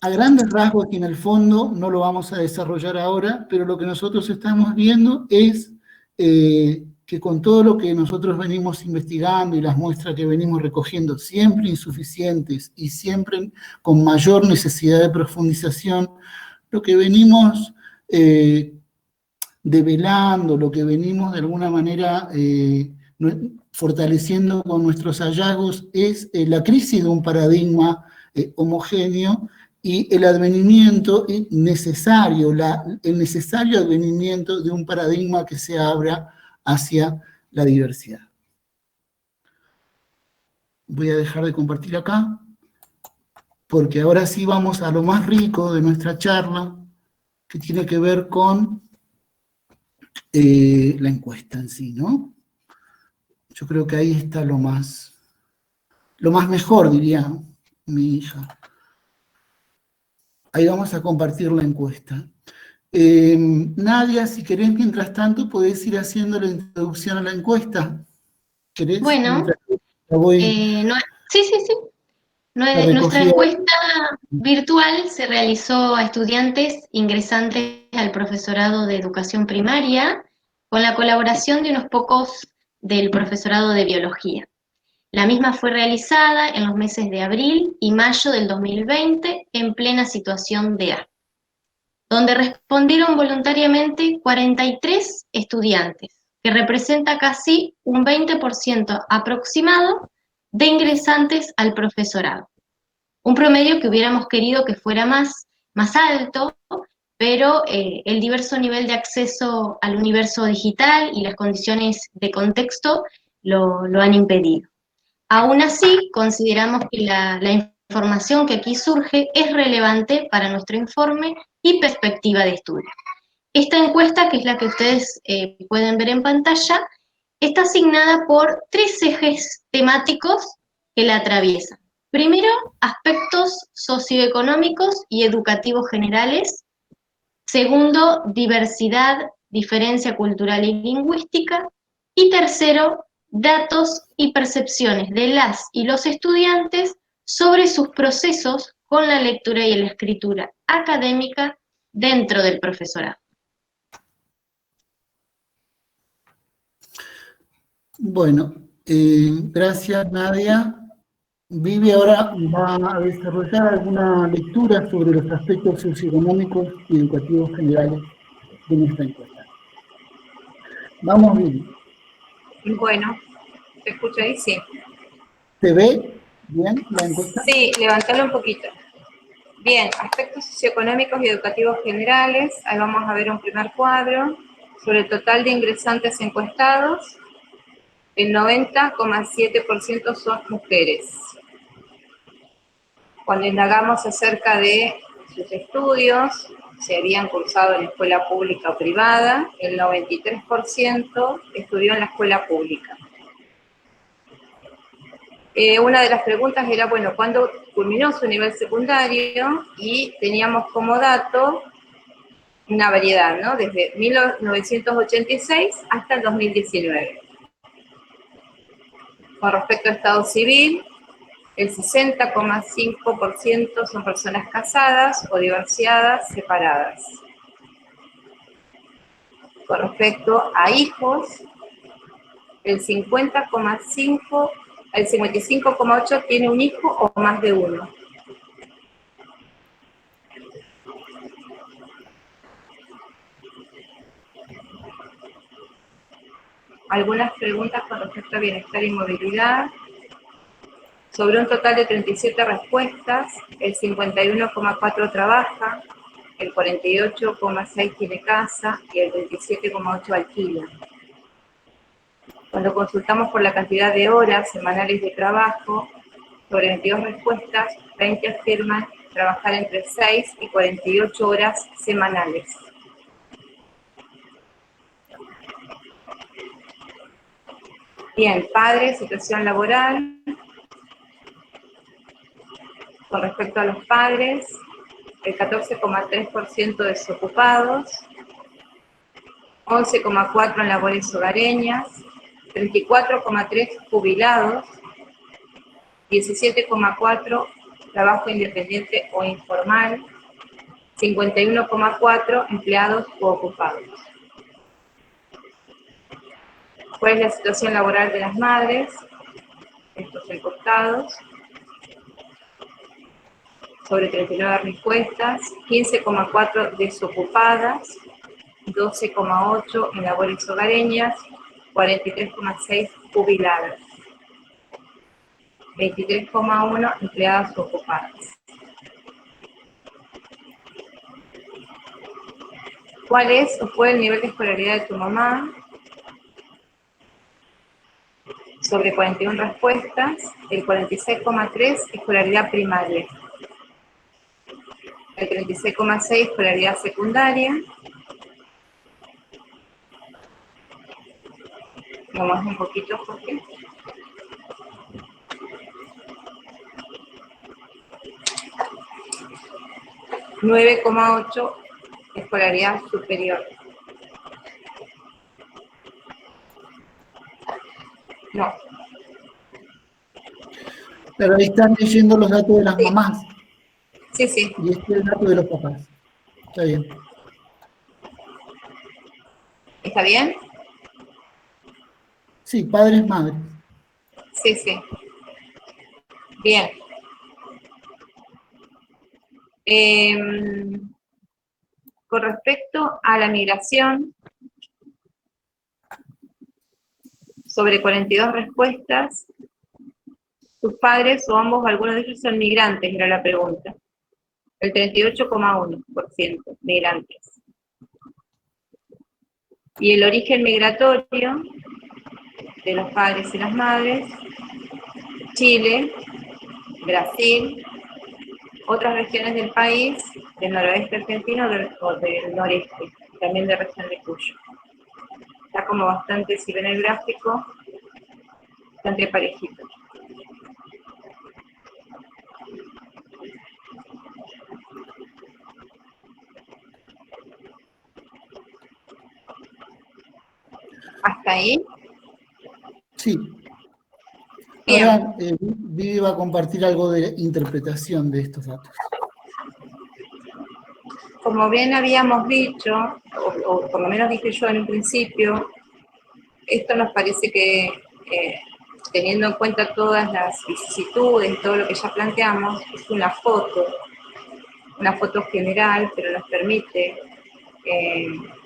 Speaker 3: A grandes rasgos y en el fondo, no lo vamos a desarrollar ahora, pero lo que nosotros estamos viendo es que con todo lo que nosotros venimos investigando y las muestras que venimos recogiendo, siempre insuficientes y siempre con mayor necesidad de profundización, lo que venimos develando, lo que venimos de alguna manera fortaleciendo con nuestros hallazgos es la crisis de un paradigma homogéneo y el advenimiento necesario, el necesario advenimiento de un paradigma que se abra hacia la diversidad. Voy a dejar de compartir acá, porque ahora sí vamos a lo más rico de nuestra charla, que tiene que ver con la encuesta en sí, ¿no? Yo creo que ahí está lo más mejor, diría mi hija. Ahí vamos a compartir la encuesta. Nadia, si querés, mientras tanto, podés ir haciendo la introducción a la encuesta. ¿Querés?
Speaker 4: Bueno, sí.
Speaker 3: La
Speaker 4: Nuestra
Speaker 3: recogida.
Speaker 4: encuesta virtual se realizó a estudiantes ingresantes al profesorado de educación primaria con la colaboración de unos pocos del profesorado de biología. La misma fue realizada en los meses de abril y mayo del 2020 en plena situación de A, donde respondieron voluntariamente 43 estudiantes, que representa casi un 20% aproximado de ingresantes al profesorado. Un promedio que hubiéramos querido que fuera más alto, pero el diverso nivel de acceso al universo digital y las condiciones de contexto lo han impedido. Aún así, consideramos que la información que aquí surge es relevante para nuestro informe y perspectiva de estudio. Esta encuesta, que es la que ustedes pueden ver en pantalla, está asignada por 3 ejes temáticos que la atraviesan. Primero, aspectos socioeconómicos y educativos generales. Segundo, diversidad, diferencia cultural y lingüística. Y tercero, datos y percepciones de las y los estudiantes sobre sus procesos con la lectura y la escritura académica dentro del profesorado.
Speaker 3: Bueno, gracias, Nadia. Vivi ahora va a desarrollar alguna lectura sobre los aspectos socioeconómicos y educativos generales de nuestra encuesta. Vamos, Vivi.
Speaker 5: Bueno, ¿se escucha ahí? Sí.
Speaker 3: ¿Se ve bien la encuesta?
Speaker 5: Sí, levantarlo un poquito. Bien, aspectos socioeconómicos y educativos generales. Ahí vamos a ver un primer cuadro. Sobre el total de ingresantes encuestados, el 90,7% son mujeres. Cuando indagamos acerca de sus estudios, si habían cursado en escuela pública o privada, el 93% estudió en la escuela pública. Una de las preguntas era, bueno, ¿cuándo culminó su nivel secundario? Y teníamos como dato una variedad, ¿no? Desde 1986 hasta el 2019. Con respecto a estado civil, el 60,5% son personas casadas o divorciadas, separadas. Con respecto a hijos, el 55,8% tiene un hijo o más de uno. Algunas preguntas con respecto a bienestar y movilidad. Sobre un total de 37 respuestas, el 51,4% trabaja, el 48,6% tiene casa y el 27,8% alquila. Cuando consultamos por la cantidad de horas semanales de trabajo, sobre 22 respuestas, 20 afirman trabajar entre 6 y 48 horas semanales. Bien, padres, situación laboral. Con respecto a los padres, el 14,3% desocupados, 11,4 en labores hogareñas, 34,3 jubilados, 17,4 trabajo independiente o informal, 51,4 empleados o ocupados. ¿Cuál es la situación laboral de las madres? Estos encostados. Sobre 39 respuestas, 15,4 desocupadas, 12,8 en labores hogareñas, 43,6 jubiladas, 23,1 empleadas ocupadas. ¿Cuál es o fue el nivel de escolaridad de tu mamá? Sobre 41 respuestas, el 46,3 escolaridad primaria, el 36,6 escolaridad secundaria, vamos un poquito, Jorge. (9,8) escolaridad superior. No.
Speaker 3: Pero ahí están leyendo los datos de las mamás.
Speaker 5: Sí, sí.
Speaker 3: Y este es el dato de los papás. Está bien.
Speaker 5: ¿Está bien?
Speaker 3: Sí, padres, madres.
Speaker 5: Sí, sí. Bien. Con respecto a la migración, sobre 42 respuestas, tus padres o ambos, algunos de ellos son migrantes, era la pregunta. El 38,1% migrantes. Y el origen migratorio de los padres y las madres, Chile, Brasil, otras regiones del país, del noroeste argentino o del noreste, también de región de Cuyo. Está como bastante, si ven el gráfico, bastante parejito. ¿Hasta ahí?
Speaker 3: Sí.
Speaker 5: Bien.
Speaker 3: Ahora, Vivi va a compartir algo de interpretación de estos datos.
Speaker 5: Como bien habíamos dicho, o por lo menos dije yo en un principio, esto nos parece que, teniendo en cuenta todas las vicisitudes, todo lo que ya planteamos, es una foto general, pero nos permite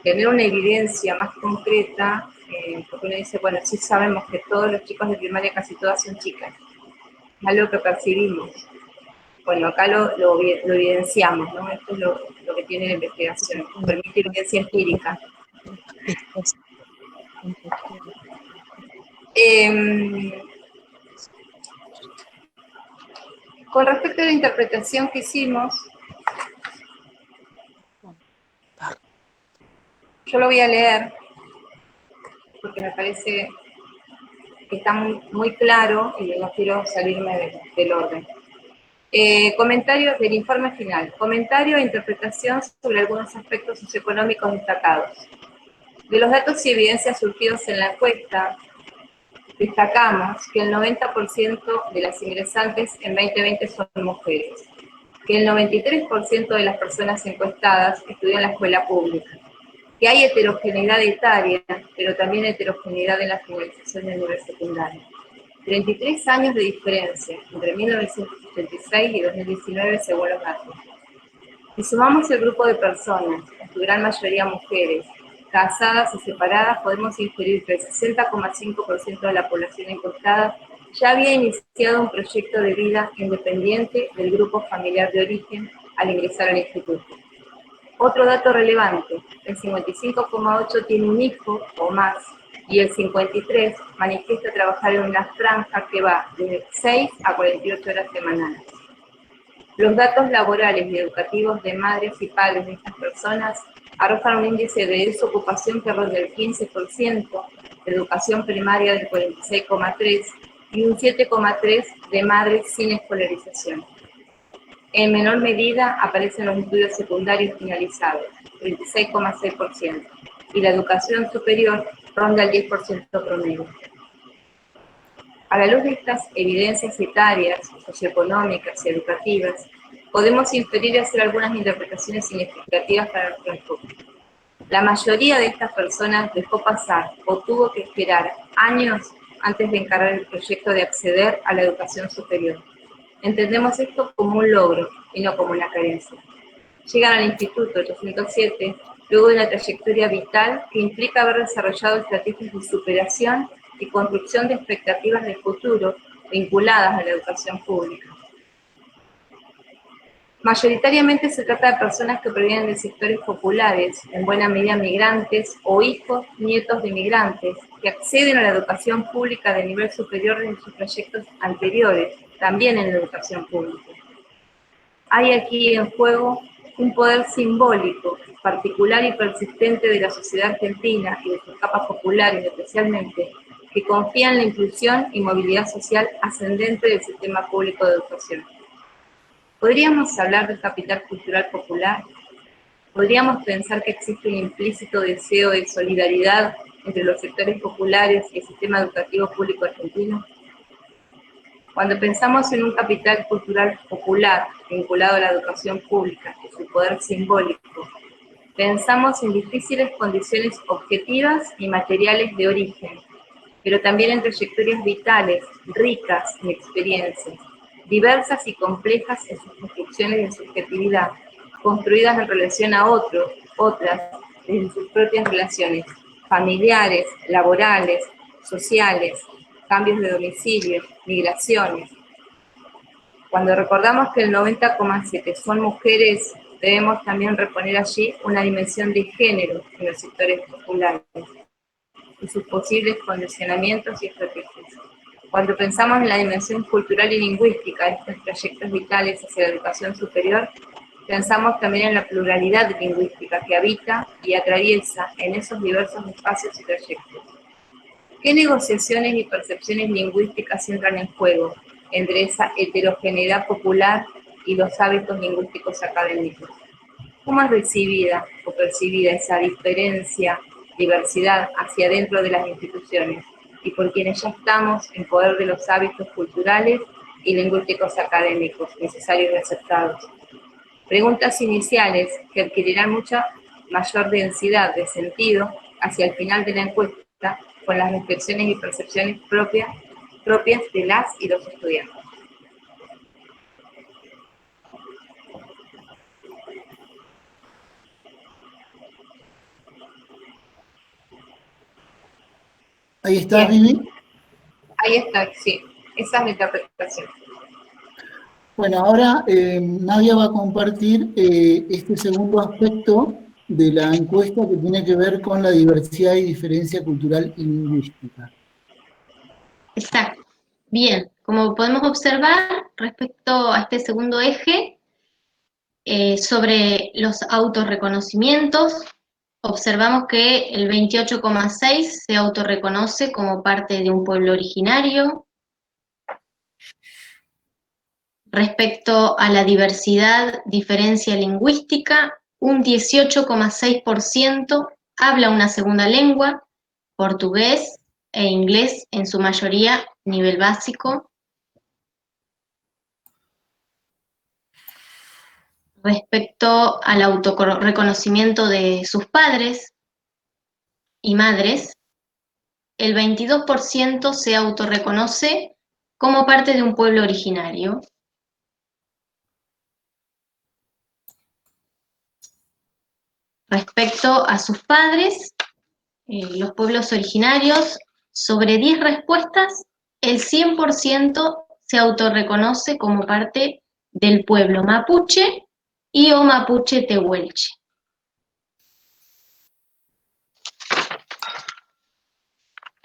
Speaker 5: tener una evidencia más concreta, porque uno dice, bueno, sí sabemos que todos los chicos de primaria, casi todas son chicas, es algo que percibimos. Bueno, acá lo evidenciamos, ¿no? Esto es lo que tiene la investigación, permite evidencia empírica. Con respecto a la interpretación que hicimos, yo lo voy a leer, porque me parece que está muy claro y no quiero salirme del orden. Comentarios del informe final. Comentario e interpretación sobre algunos aspectos socioeconómicos destacados. De los datos y evidencias surgidos en la encuesta, destacamos que el 90% de las ingresantes en 2020 son mujeres, que el 93% de las personas encuestadas estudian en la escuela pública, que hay heterogeneidad etaria, pero también heterogeneidad en la finalización del nivel secundario. 33 años de diferencia entre 1986 y 2019 según los datos. Si sumamos el grupo de personas, en su gran mayoría mujeres, casadas y separadas, podemos inferir que el 60,5% de la población encuestada ya había iniciado un proyecto de vida independiente del grupo familiar de origen al ingresar al instituto. Otro dato relevante, el 55,8% tiene un hijo o más, y el 53% manifiesta trabajar en una franja que va de 6 a 48 horas semanales. Los datos laborales y educativos de madres y padres de estas personas arrojan un índice de desocupación que ronda el 15%, de educación primaria del 46,3% y un 7,3% de madres sin escolarización. En menor medida aparecen los estudios secundarios finalizados, 36,6%. y la educación superior ronda el 10% promedio. A la luz de estas evidencias etarias, socioeconómicas y educativas, podemos inferir y hacer algunas interpretaciones significativas para nuestro enfoque. La mayoría de estas personas dejó pasar o tuvo que esperar años antes de encarar el proyecto de acceder a la educación superior. Entendemos esto como un logro y no como una carencia. Llegan al Instituto 807 luego de una trayectoria vital que implica haber desarrollado estrategias de superación y construcción de expectativas de futuro vinculadas a la educación pública. Mayoritariamente se trata de personas que provienen de sectores populares, en buena medida migrantes o hijos, nietos de migrantes, que acceden a la educación pública de nivel superior en sus proyectos anteriores, también en la educación pública. Hay aquí en juego un poder simbólico, particular y persistente de la sociedad argentina y de sus capas populares especialmente, que confía en la inclusión y movilidad social ascendente del sistema público de educación. ¿Podríamos hablar del capital cultural popular? ¿Podríamos pensar que existe un implícito deseo de solidaridad entre los sectores populares y el sistema educativo público argentino? Cuando pensamos en un capital cultural popular vinculado a la educación pública y su poder simbólico, pensamos en difíciles condiciones objetivas y materiales de origen, pero también en trayectorias vitales, ricas en experiencias, diversas y complejas en sus construcciones de subjetividad, construidas en relación a otros, otras, desde sus propias relaciones, familiares, laborales, sociales, cambios de domicilio, migraciones. Cuando recordamos que el 90,7% son mujeres, debemos también reponer allí una dimensión de género en los sectores populares y sus posibles condicionamientos y estrategias. Cuando pensamos en la dimensión cultural y lingüística de estos proyectos vitales hacia la educación superior, pensamos también en la pluralidad lingüística que habita y atraviesa en esos diversos espacios y trayectos. ¿Qué negociaciones y percepciones lingüísticas entran en juego entre esa heterogeneidad popular y los hábitos lingüísticos académicos? ¿Cómo es recibida o percibida esa diferencia, diversidad hacia dentro de las instituciones y por quienes ya estamos en poder de los hábitos culturales y lingüísticos académicos necesarios y aceptados? Preguntas iniciales que adquirirán mucha mayor densidad de sentido hacia el final de la encuesta con las reflexiones y percepciones propias de las y los estudiantes.
Speaker 3: Ahí está,
Speaker 5: Bien.
Speaker 3: Vivi.
Speaker 5: Ahí está, sí, esa es mi interpretación.
Speaker 3: Bueno, ahora Nadia va a compartir este segundo aspecto de la encuesta que tiene que ver con la diversidad y diferencia cultural y lingüística.
Speaker 4: Exacto. Bien, como podemos observar, respecto a este segundo eje, sobre los autorreconocimientos, observamos que el 28,6% se autorreconoce como parte de un pueblo originario. Respecto a la diversidad, diferencia lingüística, un 18,6% habla una segunda lengua, portugués e inglés en su mayoría, nivel básico. Respecto al autorreconocimiento de sus padres y madres, el 22% se autorreconoce como parte de un pueblo originario. Respecto a sus padres, los pueblos originarios, sobre 10 respuestas, el 100% se autorreconoce como parte del pueblo mapuche y o mapuche tehuelche.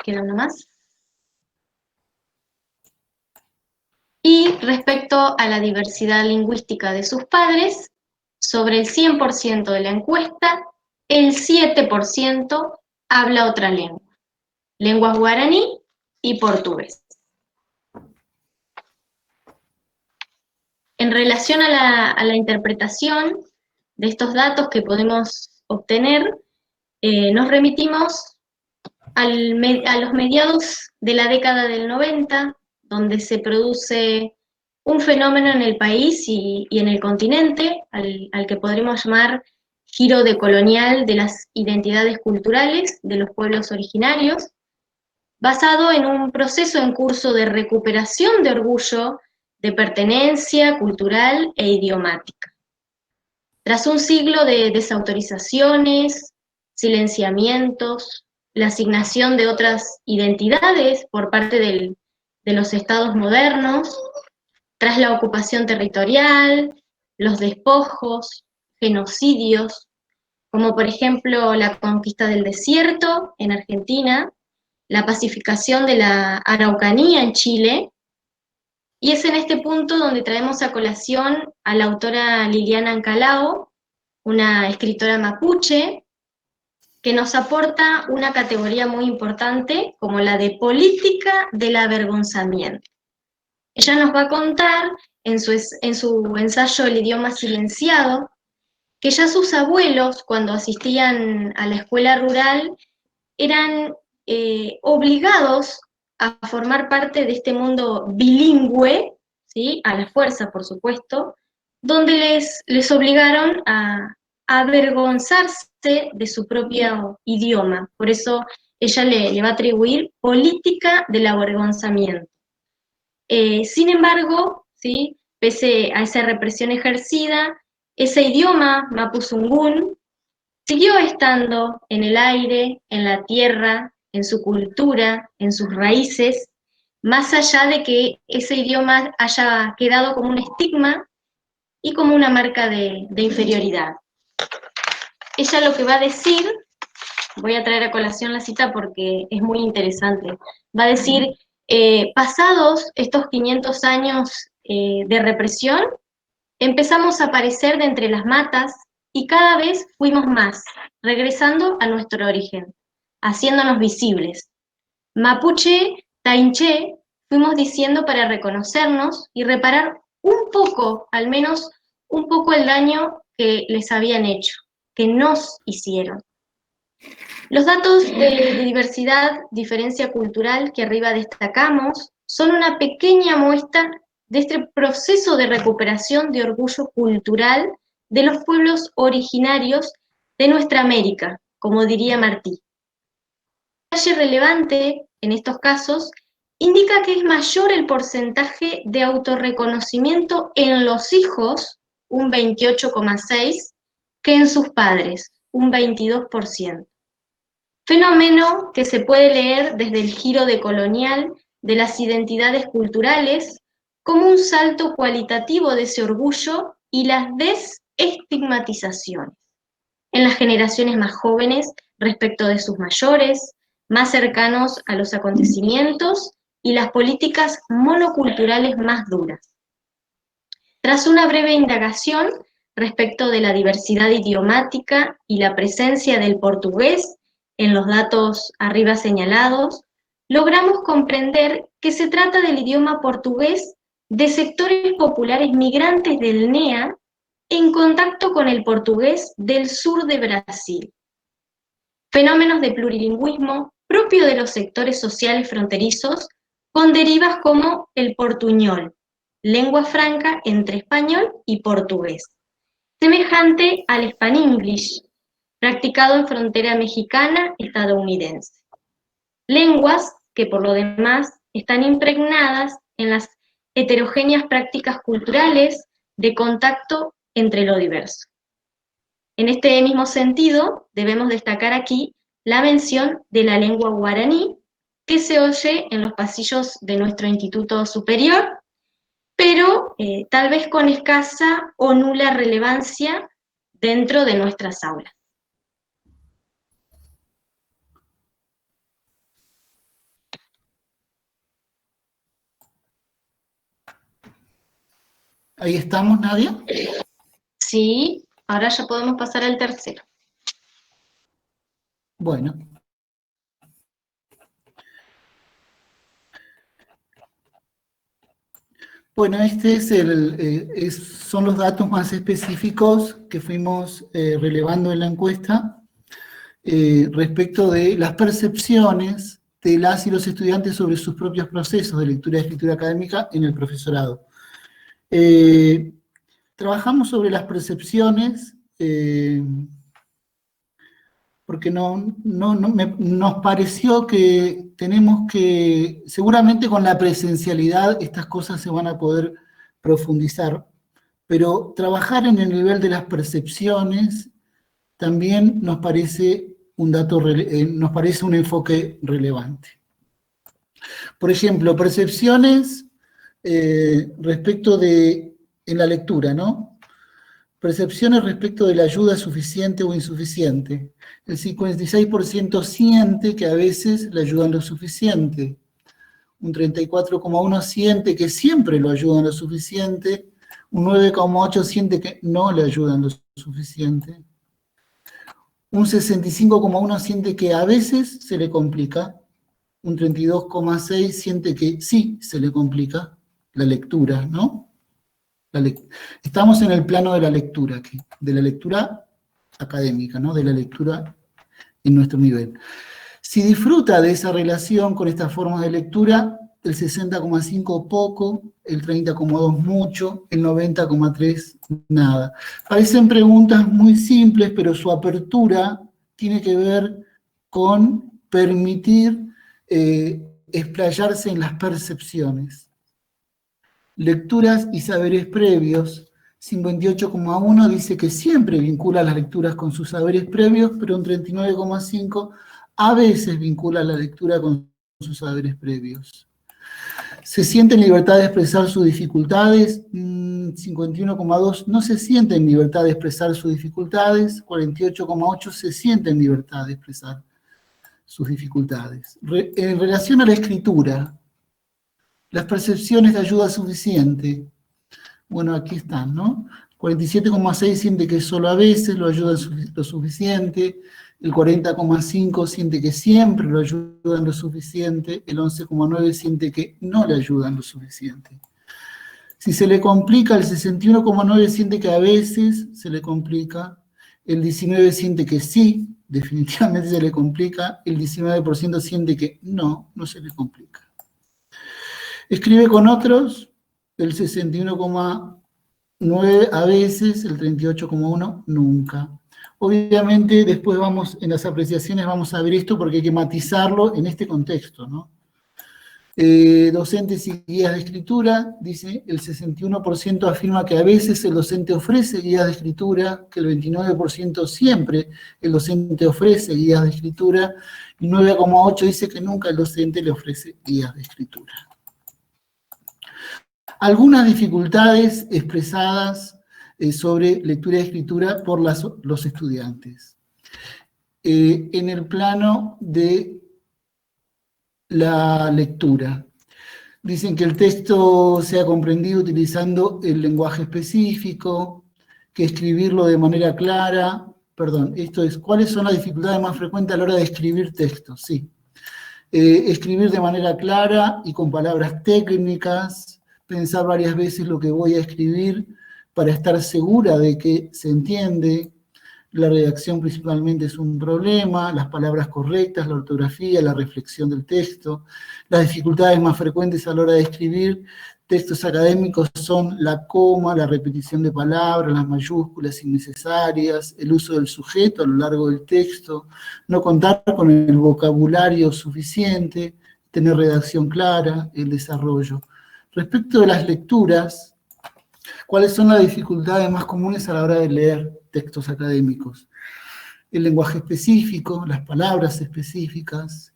Speaker 4: ¿Queda uno más? Y respecto a la diversidad lingüística de sus padres, sobre el 100% de la encuesta, el 7% habla otra lengua, lenguas guaraní y portugués. En relación a la interpretación de estos datos que podemos obtener, Nos remitimos a los mediados de la década del 90, donde se produce un fenómeno en el país y en el continente, al que podríamos llamar giro decolonial de las identidades culturales de los pueblos originarios, basado en un proceso en curso de recuperación de orgullo, de pertenencia cultural e idiomática. Tras un siglo de desautorizaciones, silenciamientos, la asignación de otras identidades por parte de los estados modernos, tras la ocupación territorial, los despojos, genocidios, como por ejemplo la conquista del desierto en Argentina, la pacificación de la Araucanía en Chile, y es en este punto donde traemos a colación a la autora Liliana Ancalao, una escritora mapuche, que nos aporta una categoría muy importante como la de política del avergonzamiento. Ella nos va a contar en su ensayo El idioma silenciado, que ya sus abuelos, cuando asistían a la escuela rural, eran obligados a formar parte de este mundo bilingüe, ¿sí? A la fuerza, por supuesto, donde les obligaron a avergonzarse de su propio idioma. Por eso ella le va a atribuir política del avergonzamiento. Sin embargo, ¿sí? Pese a esa represión ejercida, ese idioma mapuzungún siguió estando en el aire, en la tierra, en su cultura, en sus raíces, más allá de que ese idioma haya quedado como un estigma y como una marca de inferioridad. Ella lo que va a decir, voy a traer a colación la cita porque es muy interesante, va a decir, pasados estos 500 años de represión, empezamos a aparecer de entre las matas y cada vez fuimos más, regresando a nuestro origen, haciéndonos visibles. Mapuche, Tainché, fuimos diciendo para reconocernos y reparar un poco, al menos un poco el daño que les habían hecho, que nos hicieron. Los datos de diversidad, diferencia cultural que arriba destacamos son una pequeña muestra de este proceso de recuperación de orgullo cultural de los pueblos originarios de nuestra América, como diría Martí. Un detalle relevante en estos casos indica que es mayor el porcentaje de autorreconocimiento en los hijos, un 28,6%, que en sus padres, un 22%. Fenómeno que se puede leer desde el giro decolonial de las identidades culturales como un salto cualitativo de ese orgullo y las desestigmatizaciones en las generaciones más jóvenes respecto de sus mayores, más cercanos a los acontecimientos y las políticas monoculturales más duras. Tras una breve indagación respecto de la diversidad idiomática y la presencia del portugués en los datos arriba señalados, logramos comprender que se trata del idioma portugués de sectores populares migrantes del NEA en contacto con el portugués del sur de Brasil. Fenómenos de plurilingüismo propio de los sectores sociales fronterizos con derivas como el portuñol, lengua franca entre español y portugués, semejante al Span-English, practicado en frontera mexicana estadounidense. Lenguas que por lo demás están impregnadas en las heterogéneas prácticas culturales de contacto entre lo diverso. En este mismo sentido, debemos destacar aquí la mención de la lengua guaraní, que se oye en los pasillos de nuestro instituto superior, pero tal vez con escasa o nula relevancia dentro de nuestras aulas.
Speaker 3: Ahí estamos, Nadia.
Speaker 4: Sí, ahora ya podemos pasar al tercero.
Speaker 3: Bueno. Bueno, este es son los datos más específicos que fuimos relevando en la encuesta. respecto de las percepciones de las y los estudiantes sobre sus propios procesos de lectura y escritura académica en el profesorado. Trabajamos sobre las percepciones porque nos pareció que tenemos que, seguramente con la presencialidad estas cosas se van a poder profundizar, pero trabajar en el nivel de las percepciones también nos parece nos parece un enfoque relevante. Por ejemplo, percepciones respecto de, en la lectura, ¿no? Percepciones respecto de la ayuda suficiente o insuficiente. El 56% siente que a veces le ayudan lo suficiente. Un 34,1% siente que siempre lo ayudan lo suficiente. Un 9,8% siente que no le ayudan lo suficiente. Un 65,1% siente que a veces se le complica. Un 32,6% siente que sí se le complica la lectura, ¿no? Estamos en el plano de la lectura aquí, de la lectura académica, ¿no? De la lectura en nuestro nivel. Si disfruta de esa relación con estas formas de lectura, el 60,5% poco, el 30,2% mucho, el 90,3% nada. Parecen preguntas muy simples, pero su apertura tiene que ver con permitir explayarse en las percepciones. Lecturas y saberes previos, 58,1% dice que siempre vincula las lecturas con sus saberes previos, pero un 39,5% a veces vincula la lectura con sus saberes previos. ¿Se siente en libertad de expresar sus dificultades? 51,2% no se siente en libertad de expresar sus dificultades, 48,8% se siente en libertad de expresar sus dificultades. En relación a la escritura, las percepciones de ayuda suficiente, bueno, aquí están, ¿no? 47,6% siente que solo a veces lo ayudan lo suficiente, el 40,5% siente que siempre lo ayudan lo suficiente, el 11,9% siente que no le ayudan lo suficiente. Si se le complica, el 61,9% siente que a veces se le complica, el 19% siente que sí, definitivamente se le complica, el 19% siente que no se le complica. Escribe con otros, el 61,9% a veces, el 38,1% nunca. Obviamente después en las apreciaciones vamos a ver esto porque hay que matizarlo en este contexto, ¿no? Docentes y guías de escritura, dice, el 61% afirma que a veces el docente ofrece guías de escritura, que el 29% siempre el docente ofrece guías de escritura, y 9,8% dice que nunca el docente le ofrece guías de escritura. Algunas dificultades expresadas sobre lectura y escritura por los estudiantes. En el plano de la lectura. Dicen que el texto sea comprendido utilizando el lenguaje específico, que escribirlo de manera clara, esto es, ¿cuáles son las dificultades más frecuentes a la hora de escribir textos? Sí. Escribir de manera clara y con palabras técnicas, pensar varias veces lo que voy a escribir para estar segura de que se entiende. La redacción principalmente es un problema, las palabras correctas, la ortografía, la reflexión del texto. Las dificultades más frecuentes a la hora de escribir textos académicos son la coma, la repetición de palabras, las mayúsculas innecesarias, el uso del sujeto a lo largo del texto, no contar con el vocabulario suficiente, tener redacción clara, el desarrollo. Respecto de las lecturas, ¿cuáles son las dificultades más comunes a la hora de leer textos académicos? El lenguaje específico, las palabras específicas,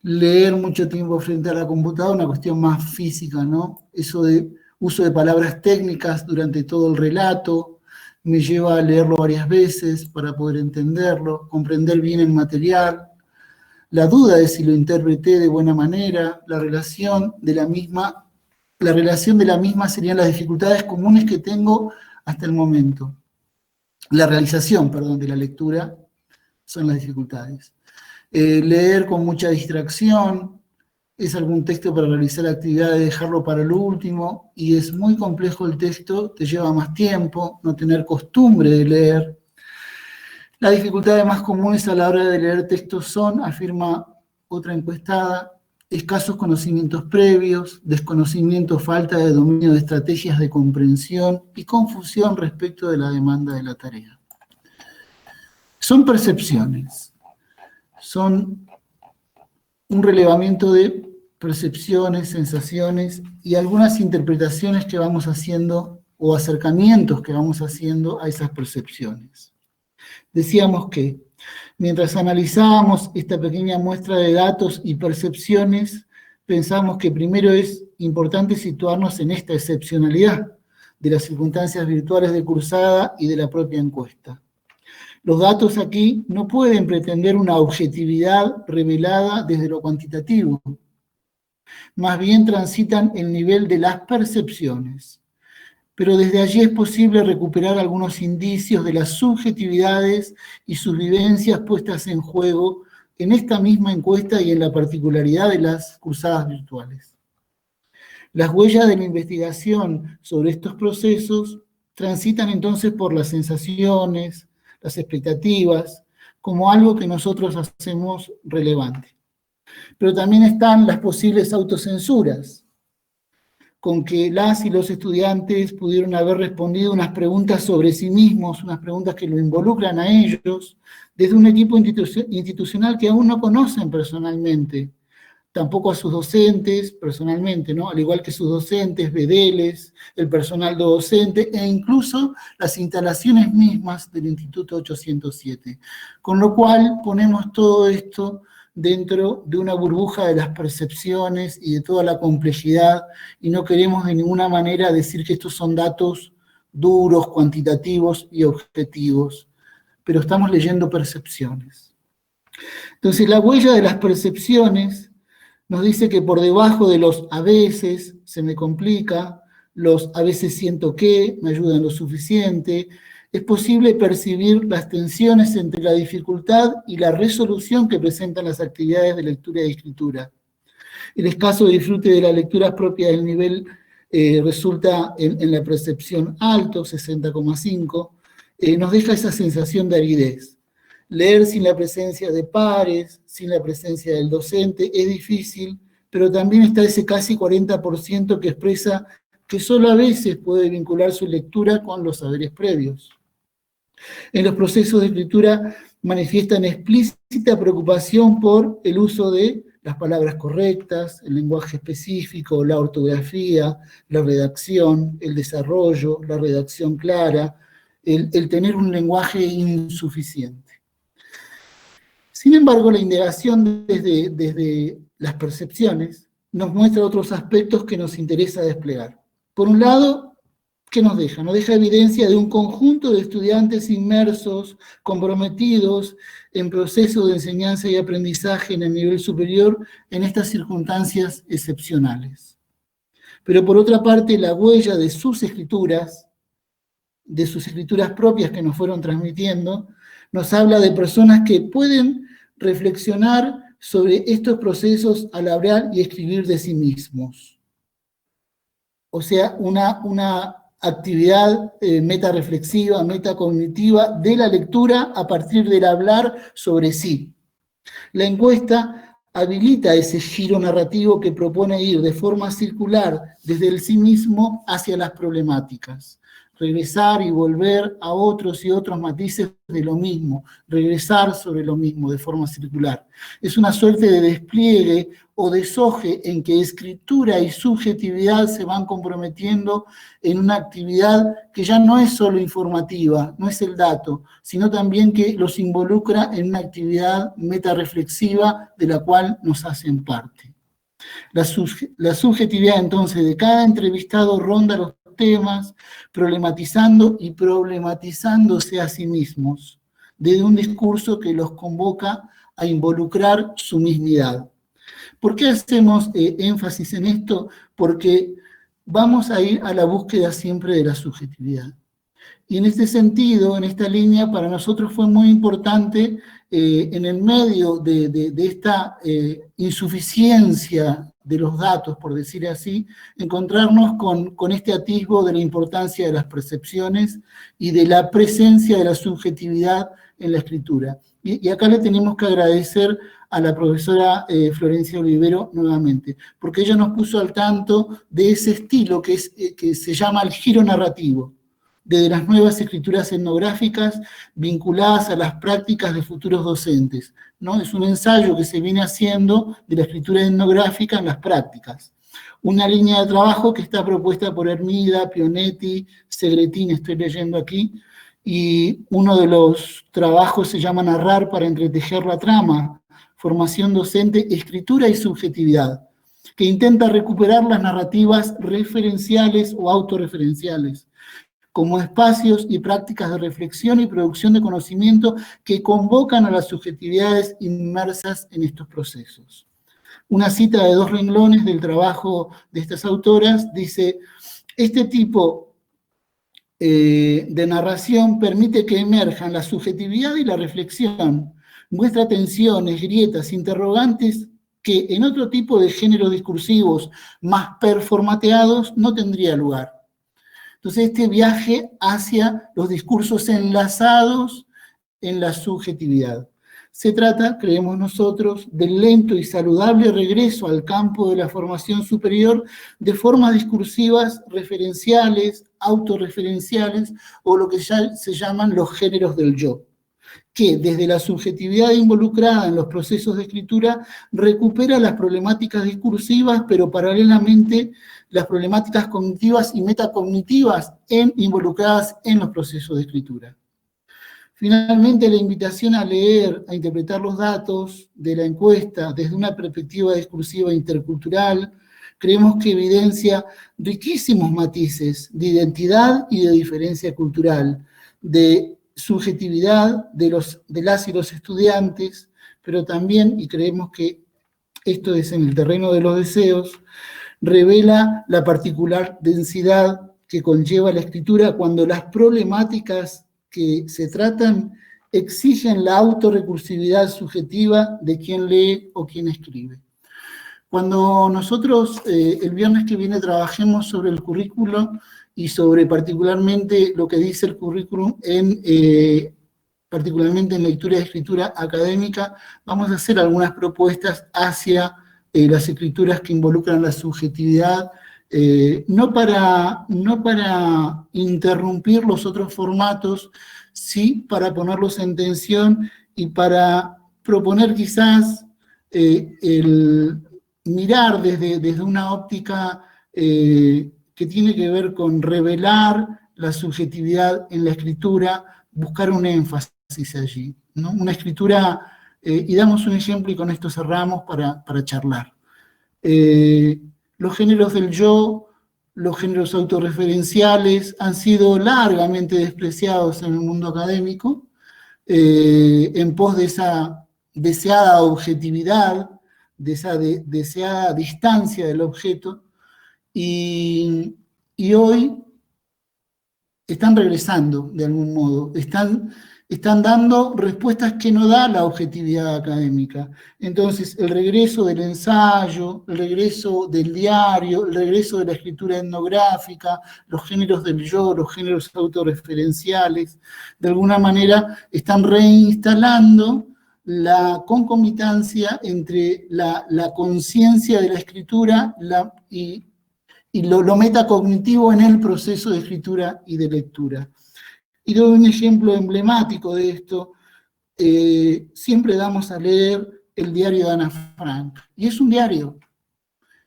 Speaker 3: leer mucho tiempo frente a la computadora, una cuestión más física, ¿no? Eso de uso de palabras técnicas durante todo el relato, me lleva a leerlo varias veces para poder entenderlo, comprender bien el material, la duda de si lo interpreté de buena manera, la relación de la misma serían las dificultades comunes que tengo hasta el momento. La realización, de la lectura son las dificultades. Leer con mucha distracción, es algún texto para realizar la actividad de dejarlo para lo último, y es muy complejo el texto, te lleva más tiempo, no tener costumbre de leer. Las dificultades más comunes a la hora de leer textos son, afirma otra encuestada, escasos conocimientos previos, desconocimiento, falta de dominio de estrategias de comprensión y confusión respecto de la demanda de la tarea. Son percepciones, son un relevamiento de percepciones, sensaciones y algunas interpretaciones que vamos haciendo o acercamientos que vamos haciendo a esas percepciones. Decíamos que mientras analizábamos esta pequeña muestra de datos y percepciones, pensamos que primero es importante situarnos en esta excepcionalidad de las circunstancias virtuales de cursada y de la propia encuesta. Los datos aquí no pueden pretender una objetividad revelada desde lo cuantitativo, más bien transitan el nivel de las percepciones. Pero desde allí es posible recuperar algunos indicios de las subjetividades y sus vivencias puestas en juego en esta misma encuesta y en la particularidad de las cursadas virtuales. Las huellas de la investigación sobre estos procesos transitan entonces por las sensaciones, las expectativas, como algo que nosotros hacemos relevante. Pero también están las posibles autocensuras, con que las y los estudiantes pudieron haber respondido unas preguntas sobre sí mismos, unas preguntas que lo involucran a ellos, desde un equipo institucional que aún no conocen personalmente, tampoco a sus docentes personalmente, ¿no? Al igual que sus docentes, bedeles, el personal docente e incluso las instalaciones mismas del Instituto 807. Con lo cual ponemos todo esto dentro de una burbuja de las percepciones y de toda la complejidad, y no queremos de ninguna manera decir que estos son datos duros, cuantitativos y objetivos, pero estamos leyendo percepciones. Entonces, la huella de las percepciones nos dice que por debajo de los a veces se me complica, los a veces siento que me ayudan lo suficiente, es posible percibir las tensiones entre la dificultad y la resolución que presentan las actividades de lectura y escritura. El escaso disfrute de la lectura propia del nivel resulta en la percepción alto, 60,5, nos deja esa sensación de aridez. Leer sin la presencia de pares, sin la presencia del docente, es difícil, pero también está ese casi 40% que expresa que solo a veces puede vincular su lectura con los saberes previos. En los procesos de escritura manifiestan explícita preocupación por el uso de las palabras correctas, el lenguaje específico, la ortografía, la redacción, el desarrollo, la redacción clara, el tener un lenguaje insuficiente. Sin embargo, la indagación desde las percepciones nos muestra otros aspectos que nos interesa desplegar. Por un lado, ¿qué nos deja? Nos deja evidencia de un conjunto de estudiantes inmersos, comprometidos en procesos de enseñanza y aprendizaje en el nivel superior en estas circunstancias excepcionales. Pero por otra parte, la huella de sus escrituras propias que nos fueron transmitiendo, nos habla de personas que pueden reflexionar sobre estos procesos al hablar y escribir de sí mismos. O sea, una actividad metareflexiva, metacognitiva de la lectura a partir del hablar sobre sí. La encuesta habilita ese giro narrativo que propone ir de forma circular desde el sí mismo hacia las problemáticas. Regresar y volver a otros y otros matices de lo mismo, regresar sobre lo mismo de forma circular. Es una suerte de despliegue o deshoje en que escritura y subjetividad se van comprometiendo en una actividad que ya no es solo informativa, no es el dato, sino también que los involucra en una actividad metareflexiva de la cual nos hacen parte. La subjetividad entonces de cada entrevistado ronda los temas, problematizando y problematizándose a sí mismos, desde un discurso que los convoca a involucrar su mismidad. ¿Por qué hacemos énfasis en esto? Porque vamos a ir a la búsqueda siempre de la subjetividad. Y en este sentido, en esta línea, para nosotros fue muy importante en el medio de esta insuficiencia de los datos, por decir así, encontrarnos con este atisbo de la importancia de las percepciones y de la presencia de la subjetividad en la escritura. Y acá le tenemos que agradecer a la profesora Florencia Olivero nuevamente, porque ella nos puso al tanto de ese estilo que se llama el giro narrativo, de las nuevas escrituras etnográficas vinculadas a las prácticas de futuros docentes, ¿no? Es un ensayo que se viene haciendo de la escritura etnográfica en las prácticas. Una línea de trabajo que está propuesta por Hermida, Pionetti, Segretin, estoy leyendo aquí, y uno de los trabajos se llama Narrar para entretejer la trama, formación docente, escritura y subjetividad, que intenta recuperar las narrativas referenciales o autorreferenciales, como espacios y prácticas de reflexión y producción de conocimiento que convocan a las subjetividades inmersas en estos procesos. Una cita de 2 renglones del trabajo de estas autoras dice: este tipo de narración permite que emerjan la subjetividad y la reflexión, muestra tensiones, grietas, interrogantes que en otro tipo de géneros discursivos más performateados no tendría lugar. Entonces, este viaje hacia los discursos enlazados en la subjetividad. Se trata, creemos nosotros, del lento y saludable regreso al campo de la formación superior de formas discursivas referenciales, autorreferenciales, o lo que ya se llaman los géneros del yo, que desde la subjetividad involucrada en los procesos de escritura recupera las problemáticas discursivas, pero paralelamente las problemáticas cognitivas y metacognitivas involucradas en los procesos de escritura. Finalmente, la invitación a leer, a interpretar los datos de la encuesta desde una perspectiva discursiva intercultural, creemos que evidencia riquísimos matices de identidad y de diferencia cultural, de subjetividad de las y los estudiantes, pero también, y creemos que esto es en el terreno de los deseos, revela la particular densidad que conlleva la escritura cuando las problemáticas que se tratan exigen la autorrecursividad subjetiva de quien lee o quien escribe. Cuando nosotros el viernes que viene trabajemos sobre el currículo y sobre particularmente lo que dice el currículum particularmente en lectura y escritura académica, vamos a hacer algunas propuestas hacia las escrituras que involucran la subjetividad, no para interrumpir los otros formatos, sí para ponerlos en tensión y para proponer quizás el mirar desde una óptica que tiene que ver con revelar la subjetividad en la escritura, buscar un énfasis allí, ¿no? Una escritura, y damos un ejemplo y con esto cerramos para charlar. Los géneros del yo, los géneros autorreferenciales han sido largamente despreciados en el mundo académico, en pos de esa deseada objetividad, de esa deseada distancia del objeto, y hoy están regresando de algún modo, están dando respuestas que no da la objetividad académica. Entonces, el regreso del ensayo, el regreso del diario, el regreso de la escritura etnográfica, los géneros del yo, los géneros autorreferenciales, de alguna manera están reinstalando la concomitancia entre la conciencia de la escritura y lo metacognitivo en el proceso de escritura y de lectura. Y doy un ejemplo emblemático de esto. Siempre damos a leer el diario de Ana Frank, y es un diario.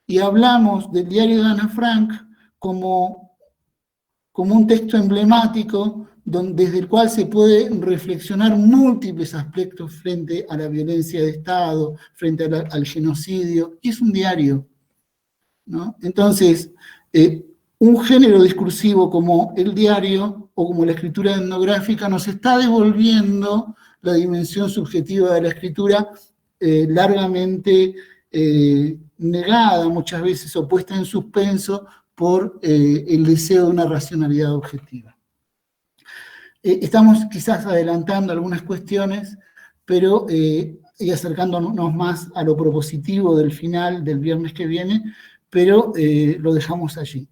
Speaker 3: Y hablamos del diario de Ana Frank como un texto emblemático desde el cual se puede reflexionar múltiples aspectos frente a la violencia de Estado, frente al genocidio, y es un diario, ¿no? Entonces, un género discursivo como el diario o como la escritura etnográfica nos está devolviendo la dimensión subjetiva de la escritura, largamente negada, muchas veces, o puesta en suspenso por el deseo de una racionalidad objetiva. Estamos quizás adelantando algunas cuestiones, pero y acercándonos más a lo propositivo del final del viernes que viene, pero lo dejamos allí.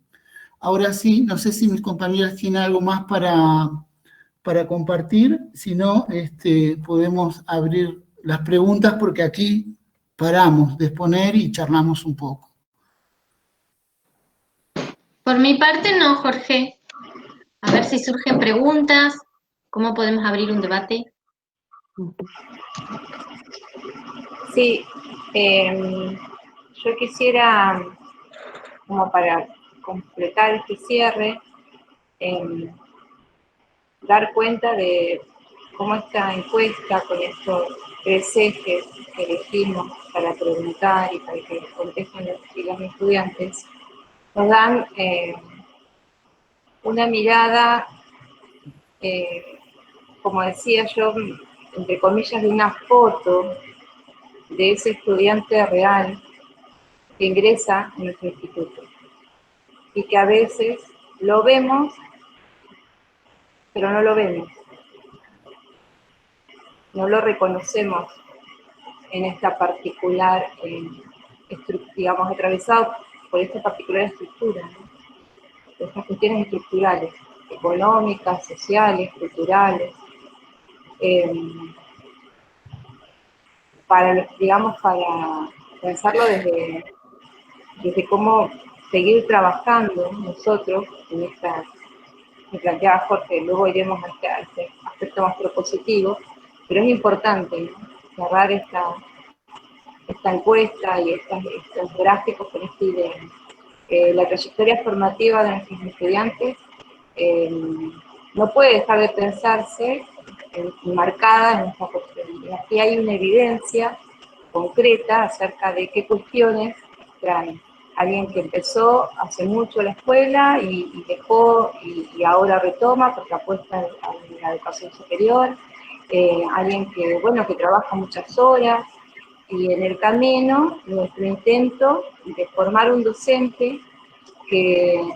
Speaker 3: Ahora sí, no sé si mis compañeras tienen algo más para compartir, si no, podemos abrir las preguntas porque aquí paramos de exponer y charlamos un poco.
Speaker 4: Por mi parte no, Jorge. A ver si surgen preguntas, cómo podemos abrir un debate.
Speaker 5: Sí, yo quisiera, como para completar este cierre, dar cuenta de cómo esta encuesta con estos 3 ejes que elegimos para preguntar y para que contesten los estudiantes, nos dan una mirada, como decía yo, entre comillas, de una foto de ese estudiante real que ingresa en nuestro instituto y que a veces lo vemos, pero no lo vemos, no lo reconocemos en esta particular, digamos, atravesado por esta particular estructura, ¿no? Estas cuestiones estructurales, económicas, sociales, culturales, digamos, para pensarlo desde cómo seguir trabajando nosotros en esta, que planteaba Jorge, luego iremos a este aspecto más propositivo, pero es importante, ¿no?, cerrar esta encuesta y estos gráficos con esta idea. La trayectoria formativa de nuestros estudiantes no puede dejar de pensarse marcada en esta cuestión. Y aquí hay una evidencia concreta acerca de qué cuestiones traen. Alguien que empezó hace mucho la escuela y dejó y ahora retoma porque apuesta a la educación superior. Alguien que, bueno, que trabaja muchas horas, y en el camino nuestro intento de formar un docente que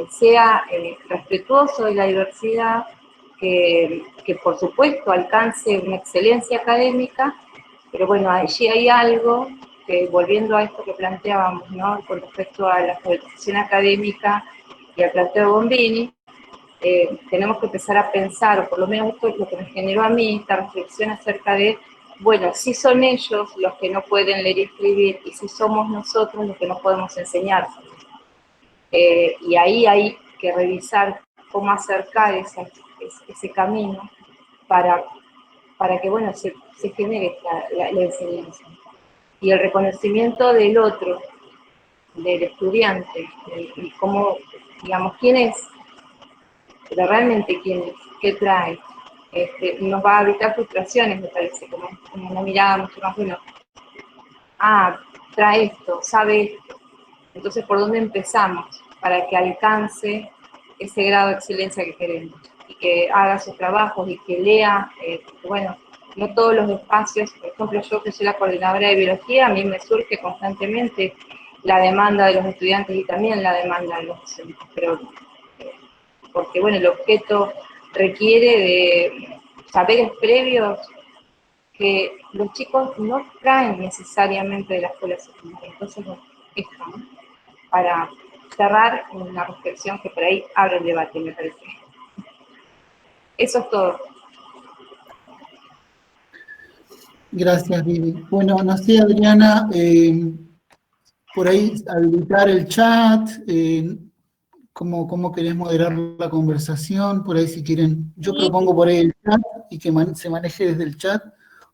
Speaker 5: sea respetuoso de la diversidad, que por supuesto alcance una excelencia académica, pero bueno, allí hay algo que, volviendo a esto que planteábamos, ¿no?, con respecto a la alfabetización académica y al planteo de Bombini, tenemos que empezar a pensar, o por lo menos esto es lo que me generó a mí, esta reflexión acerca de, bueno, si son ellos los que no pueden leer y escribir, y si somos nosotros los que no podemos enseñar. Y ahí hay que revisar cómo acercar ese camino para que, bueno, se genere la enseñanza. Y el reconocimiento del otro, del estudiante, y cómo, digamos, quién es, pero realmente quién es, qué trae, nos va a evitar frustraciones, me parece, como una mirada mucho más, bueno, trae esto, sabe esto. Entonces, ¿por dónde empezamos para que alcance ese grado de excelencia que queremos? Y que haga sus trabajos y que lea, bueno, no todos los espacios, por ejemplo, yo que soy la coordinadora de biología, a mí me surge constantemente la demanda de los estudiantes y también la demanda de los docentes, pero porque, bueno, el objeto requiere de saberes previos que los chicos no traen necesariamente de la escuela secundaria. Entonces, bueno, esto, ¿no?, para cerrar una reflexión que por ahí abre el debate, me parece. Eso es todo.
Speaker 3: Gracias, Vivi. Bueno, no sé, Adriana, por ahí habilitar el chat, cómo querés moderar la conversación, por ahí si quieren, yo
Speaker 1: Sí,
Speaker 3: propongo por ahí el chat y que se maneje desde el chat,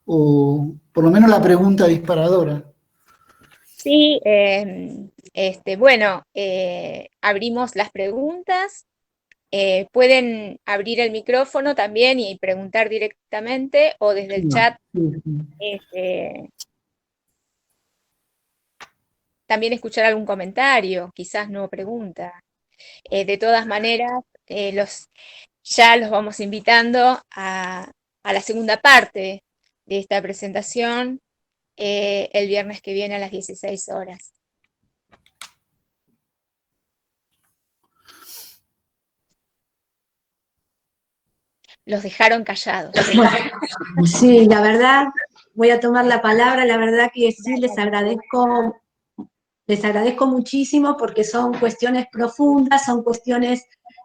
Speaker 3: o por lo menos la pregunta disparadora.
Speaker 1: sí, bueno, abrimos las preguntas. Pueden abrir el micrófono también y preguntar directamente o desde el
Speaker 3: No,
Speaker 1: chat.
Speaker 3: sí, sí.
Speaker 1: También escuchar algún comentario, quizás no pregunta. De todas maneras, ya los vamos invitando a la segunda parte de esta presentación el viernes que viene a las 16 horas. los dejaron callados.
Speaker 7: Bueno, sí, la verdad, voy a tomar la palabra, la verdad que sí, les agradezco muchísimo porque son cuestiones profundas, son cuestiones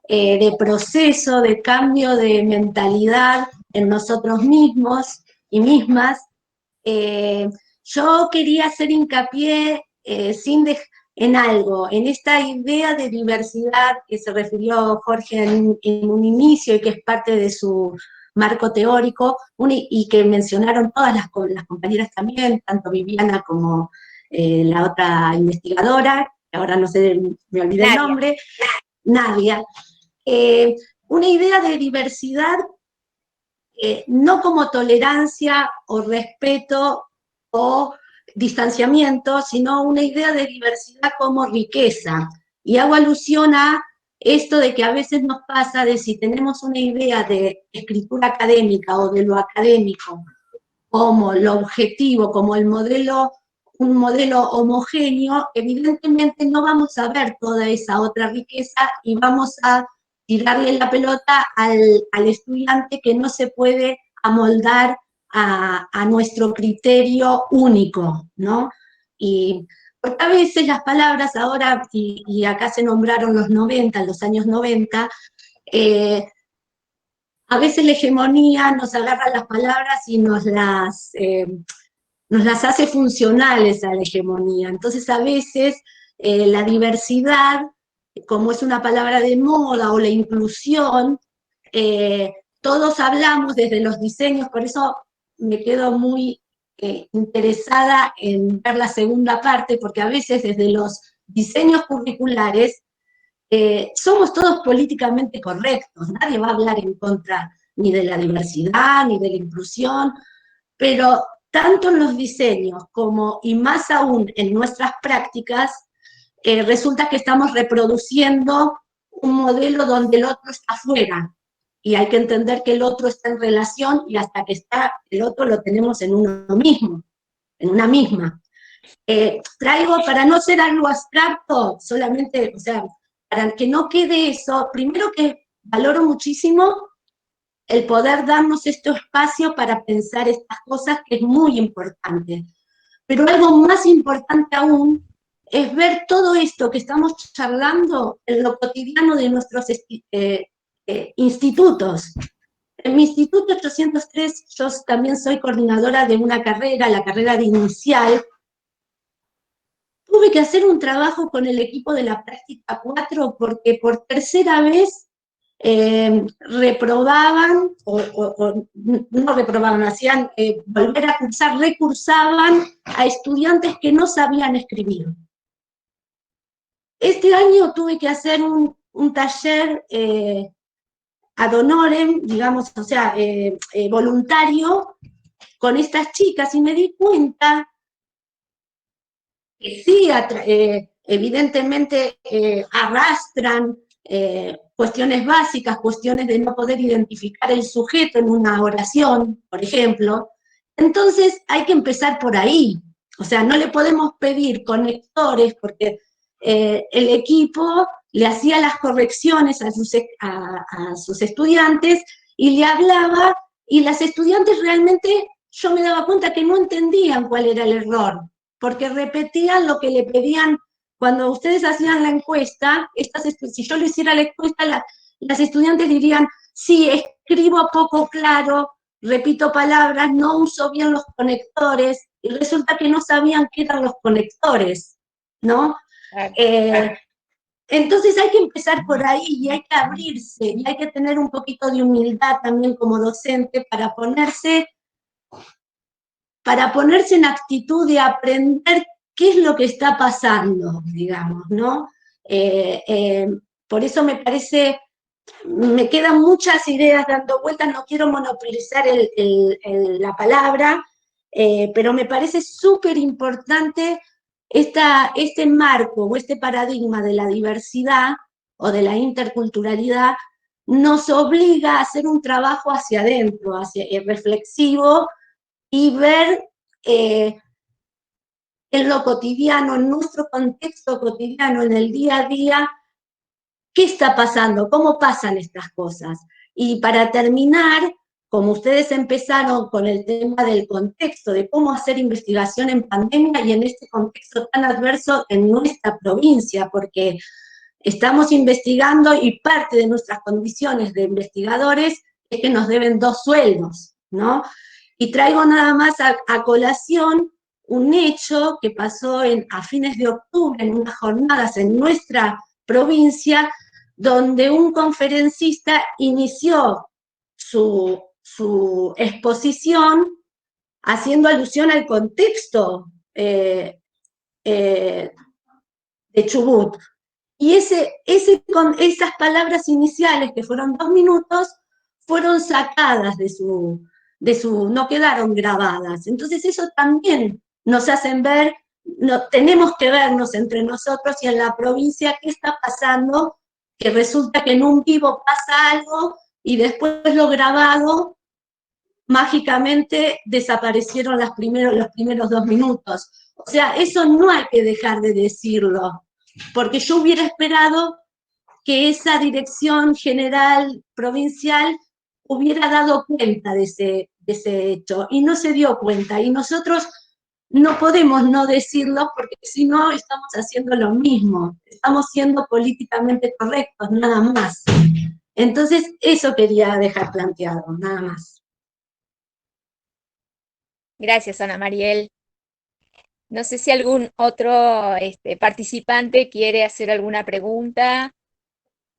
Speaker 7: de proceso, de cambio de mentalidad en nosotros mismos y mismas. Yo quería hacer hincapié en algo, en esta idea de diversidad que se refirió Jorge en un inicio y que es parte de su marco teórico, y que mencionaron todas las compañeras también, tanto Viviana como la otra investigadora, que ahora no sé, me olvidé el nombre, Nadia. Una idea de diversidad no como tolerancia o respeto o distanciamiento, sino una idea de diversidad como riqueza. Y hago alusión a esto de que a veces nos pasa de si tenemos una idea de escritura académica o de lo académico como lo objetivo, como el modelo, un modelo homogéneo, evidentemente no vamos a ver toda esa otra riqueza y vamos a tirarle la pelota al estudiante que no se puede amoldar a nuestro criterio único, ¿no? Y porque a veces las palabras ahora, y acá se nombraron los 90, los años 90, a veces la hegemonía nos agarra las palabras y nos las hace funcionales a la hegemonía. Entonces a veces la diversidad, como es una palabra de moda, o la inclusión, todos hablamos desde los diseños, por eso me quedo muy interesada en ver la segunda parte, porque a veces desde los diseños curriculares somos todos políticamente correctos, nadie va a hablar en contra ni de la diversidad, ni de la inclusión, pero tanto en los diseños como, y más aún en nuestras prácticas, resulta que estamos reproduciendo un modelo donde el otro está afuera, y hay que entender que el otro está en relación, y hasta que está el otro lo tenemos en uno mismo, en una misma. Traigo, para no ser algo abstracto, solamente, o sea, para que no quede eso, primero que valoro muchísimo el poder darnos este espacio para pensar estas cosas, que es muy importante. Pero algo más importante aún es ver todo esto que estamos charlando en lo cotidiano de nuestros institutos. En mi instituto 803, yo también soy coordinadora de una carrera, la carrera de inicial. Tuve que hacer un trabajo con el equipo de la práctica 4 porque por tercera vez reprobaban, o no reprobaban, hacían volver a cursar, recursaban a estudiantes que no sabían escribir. Este año tuve que hacer un taller ad honorem, digamos, o sea, voluntario, con estas chicas, y me di cuenta que sí, evidentemente arrastran cuestiones básicas, cuestiones de no poder identificar el sujeto en una oración, por ejemplo. Entonces hay que empezar por ahí. O sea, no le podemos pedir conectores porque el equipo le hacía las correcciones a sus estudiantes y le hablaba, y las estudiantes realmente, yo me daba cuenta que no entendían cuál era el error, porque repetían lo que le pedían. Cuando ustedes hacían la encuesta, si yo le hiciera la encuesta, las estudiantes dirían, sí, escribo poco claro, repito palabras, no uso bien los conectores, y resulta que no sabían qué eran los conectores, ¿no? Entonces hay que empezar por ahí, y hay que abrirse, y hay que tener un poquito de humildad también como docente para ponerse en actitud de aprender qué es lo que está pasando, digamos, ¿no? Por eso me parece, me quedan muchas ideas dando vueltas, no quiero monopolizar la palabra, pero me parece súper importante este marco o este paradigma de la diversidad o de la interculturalidad. Nos obliga a hacer un trabajo hacia adentro, reflexivo, y ver en lo cotidiano, en nuestro contexto cotidiano, en el día a día, qué está pasando, cómo pasan estas cosas. Y para terminar, como ustedes empezaron con el tema del contexto, de cómo hacer investigación en pandemia y en este contexto tan adverso en nuestra provincia, porque estamos investigando y parte de nuestras condiciones de investigadores es que nos deben 2 sueldos, ¿no? Y traigo nada más a colación un hecho que pasó a fines de octubre en unas jornadas en nuestra provincia, donde un conferencista inició su exposición haciendo alusión al contexto de Chubut. Y con esas palabras iniciales, que fueron 2 minutos, fueron sacadas no quedaron grabadas. Entonces eso también nos hacen ver, tenemos que vernos entre nosotros y en la provincia qué está pasando, que resulta que en un vivo pasa algo y después lo grabado mágicamente desaparecieron los primeros 2 minutos. O sea, eso no hay que dejar de decirlo, porque yo hubiera esperado que esa dirección general provincial hubiera dado cuenta de ese hecho, y no se dio cuenta, y nosotros no podemos no decirlo, porque si no estamos haciendo lo mismo, estamos siendo políticamente correctos, nada más. Entonces, eso quería dejar planteado, nada más.
Speaker 1: Gracias, Ana Mariel. No sé si algún otro participante quiere hacer alguna pregunta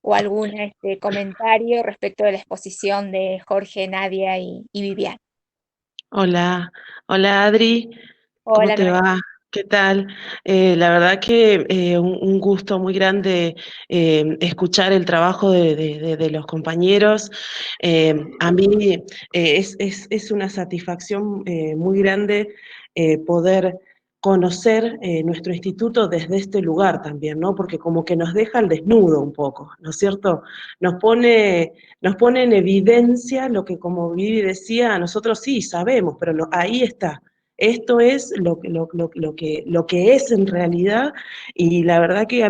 Speaker 1: o algún comentario respecto de la exposición de Jorge, Nadia y Vivian.
Speaker 6: Hola, hola Adri, ¿cómo
Speaker 1: Hola,
Speaker 6: te
Speaker 1: Noelia.
Speaker 6: va? ¿Qué tal? La verdad que un gusto muy grande escuchar el trabajo de los compañeros. A mí es una satisfacción muy grande poder conocer nuestro instituto desde este lugar también, ¿no? Porque como que nos deja al desnudo un poco, ¿no es cierto? Nos pone en evidencia lo que, como Vivi decía, nosotros sí sabemos, pero ahí está. Esto es lo que es en realidad, y la verdad que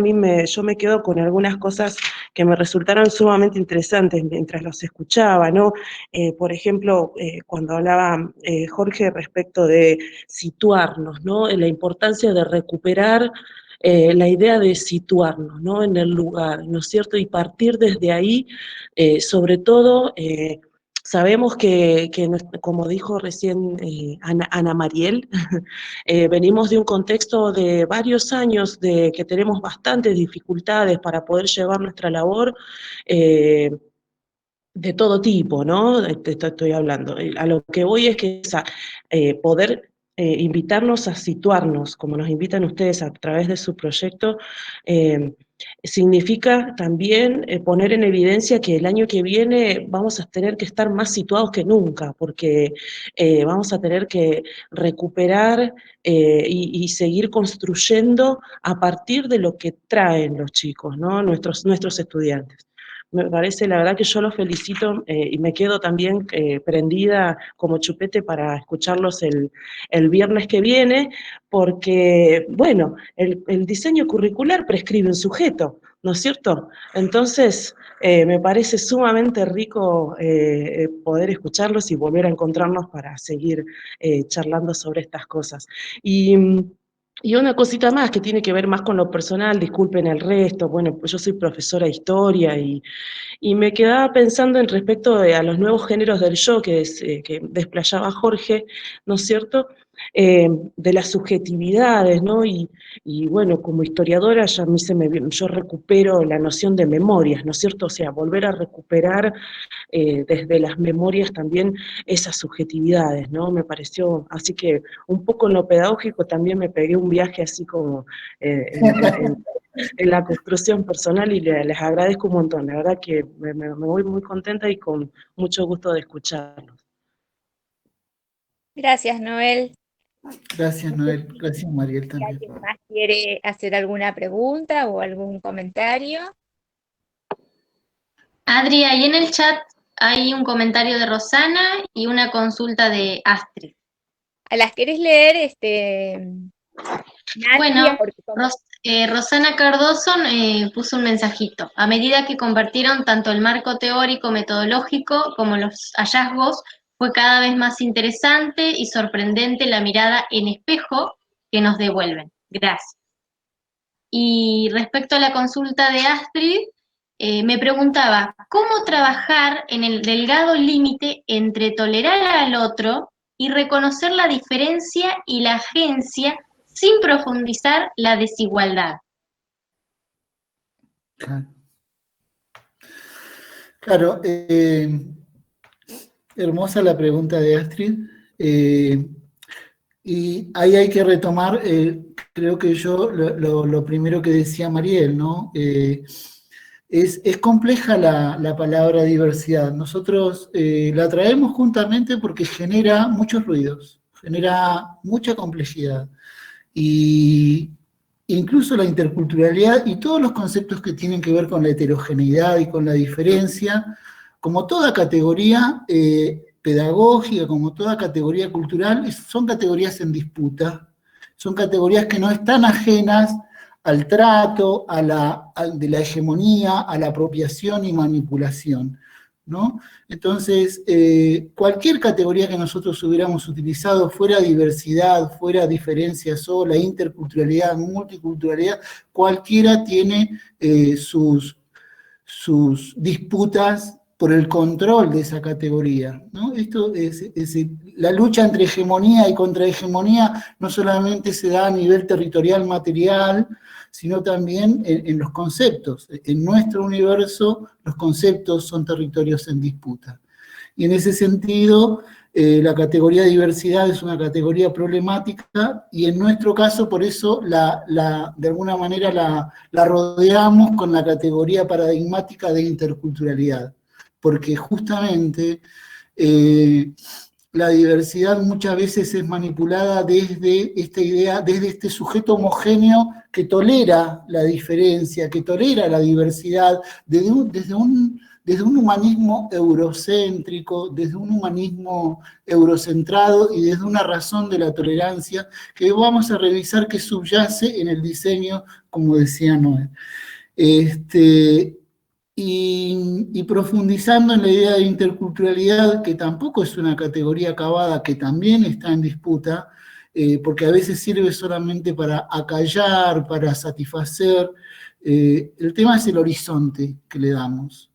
Speaker 6: yo me quedo con algunas cosas que me resultaron sumamente interesantes mientras los escuchaba, ¿no? Por ejemplo, cuando hablaba Jorge respecto de situarnos, ¿no? La importancia de recuperar la idea de situarnos, ¿no? En el lugar, ¿no es cierto? Y partir desde ahí, sobre todo, sabemos que, como dijo recién Ana Mariel, venimos de un contexto de varios años de que tenemos bastantes dificultades para poder llevar nuestra labor, de todo tipo, ¿no? Estoy hablando. A lo que voy es que poder invitarnos a situarnos, como nos invitan ustedes a través de su proyecto, significa también poner en evidencia que el año que viene vamos a tener que estar más situados que nunca, porque vamos a tener que recuperar y seguir construyendo a partir de lo que traen los chicos, ¿no? Nuestros estudiantes. Me parece, la verdad que yo los felicito y me quedo también prendida como chupete para escucharlos el viernes que viene, porque, bueno, el diseño curricular prescribe un sujeto, ¿no es cierto? Entonces, me parece sumamente rico poder escucharlos y volver a encontrarnos para seguir charlando sobre estas cosas. Y una cosita más que tiene que ver más con lo personal, disculpen el resto, bueno, pues yo soy profesora de historia y me quedaba pensando en respecto a los nuevos géneros del yo que desplayaba Jorge, ¿no es cierto? De las subjetividades, ¿no? Y bueno, como historiadora ya a mí yo recupero la noción de memorias, ¿no es cierto? O sea, volver a recuperar desde las memorias también esas subjetividades, ¿no? Me pareció, así que un poco en lo pedagógico también me pegué un viaje así como en la construcción personal y les agradezco un montón, la verdad que me voy muy contenta y con mucho gusto de escucharlos.
Speaker 1: Gracias, Noel.
Speaker 3: Gracias,
Speaker 1: No sé
Speaker 3: Noel. Gracias, Mariel,
Speaker 1: si
Speaker 3: también.
Speaker 1: alguien más quiere hacer alguna pregunta o algún comentario.
Speaker 4: Adri, ahí en el chat hay un comentario de Rosana y una consulta de Astrid.
Speaker 1: ¿A las querés leer, Nadia?
Speaker 4: Bueno,
Speaker 1: Porque como
Speaker 4: Rosana Cardoso puso un mensajito. A medida que compartieron tanto el marco teórico, metodológico, como los hallazgos, fue cada vez más interesante y sorprendente la mirada en espejo que nos devuelven. Gracias. Y respecto a la consulta de Astrid, me preguntaba, ¿cómo trabajar en el delgado límite entre tolerar al otro y reconocer la diferencia y la agencia sin profundizar la desigualdad?
Speaker 3: Claro, hermosa la pregunta de Astrid. Y ahí hay que retomar, creo que yo, lo primero que decía Mariel, ¿no? Es compleja la palabra diversidad. Nosotros la traemos juntamente porque genera muchos ruidos, genera mucha complejidad. Y incluso la interculturalidad y todos los conceptos que tienen que ver con la heterogeneidad y con la diferencia, como toda categoría pedagógica, como toda categoría cultural, son categorías en disputa, son categorías que no están ajenas al trato, de la hegemonía, a la apropiación y manipulación, ¿no? Entonces, cualquier categoría que nosotros hubiéramos utilizado, fuera diversidad, fuera diferencia sola, interculturalidad, multiculturalidad, cualquiera tiene sus disputas por el control de esa categoría, ¿no? Esto la lucha entre hegemonía y contrahegemonía no solamente se da a nivel territorial material, sino también en los conceptos. En nuestro universo, los conceptos son territorios en disputa. Y en ese sentido, la categoría de diversidad es una categoría problemática, y en nuestro caso, por eso, de alguna manera la rodeamos con la categoría paradigmática de interculturalidad. Porque justamente la diversidad muchas veces es manipulada desde esta idea, desde este sujeto homogéneo que tolera la diferencia, que tolera la diversidad, desde un humanismo eurocéntrico, desde un humanismo eurocentrado y desde una razón de la tolerancia que vamos a revisar que subyace en el diseño, como decía Noé. Y profundizando en la idea de interculturalidad, que tampoco es una categoría acabada, que también está en disputa, porque a veces sirve solamente para acallar, para satisfacer. El tema es el horizonte que le damos,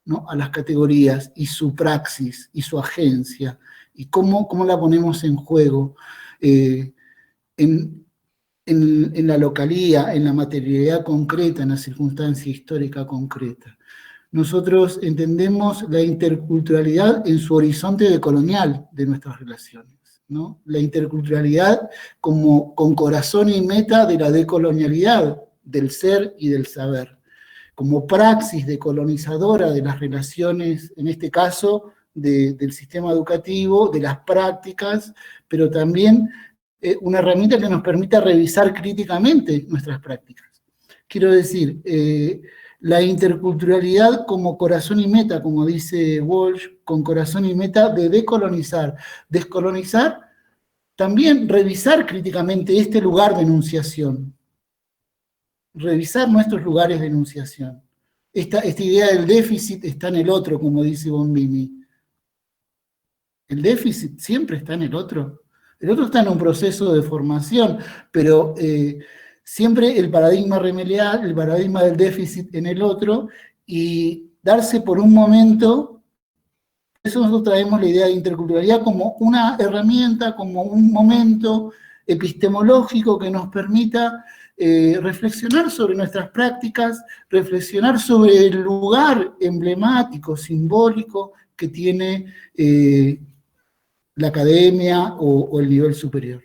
Speaker 3: ¿no?, a las categorías, y su praxis, y su agencia, y cómo la ponemos en juego, en la localía, en la materialidad concreta, en la circunstancia histórica concreta. Nosotros entendemos la interculturalidad en su horizonte decolonial de nuestras relaciones, ¿no? La interculturalidad con corazón y meta de la decolonialidad, del ser y del saber, como praxis decolonizadora de las relaciones, en este caso, del sistema educativo, de las prácticas, pero también una herramienta que nos permita revisar críticamente nuestras prácticas. Quiero decir, la interculturalidad como corazón y meta, como dice Walsh, con corazón y meta de decolonizar. Descolonizar, también revisar críticamente este lugar de enunciación. Revisar nuestros lugares de enunciación. Esta idea del déficit está en el otro, como dice Bombini. El déficit siempre está en el otro. El otro está en un proceso de formación, pero siempre el paradigma remedial, el paradigma del déficit en el otro, y darse por un momento, por eso nosotros traemos la idea de interculturalidad como una herramienta, como un momento epistemológico que nos permita reflexionar sobre nuestras prácticas, reflexionar sobre el lugar emblemático, simbólico que tiene la academia o el nivel superior.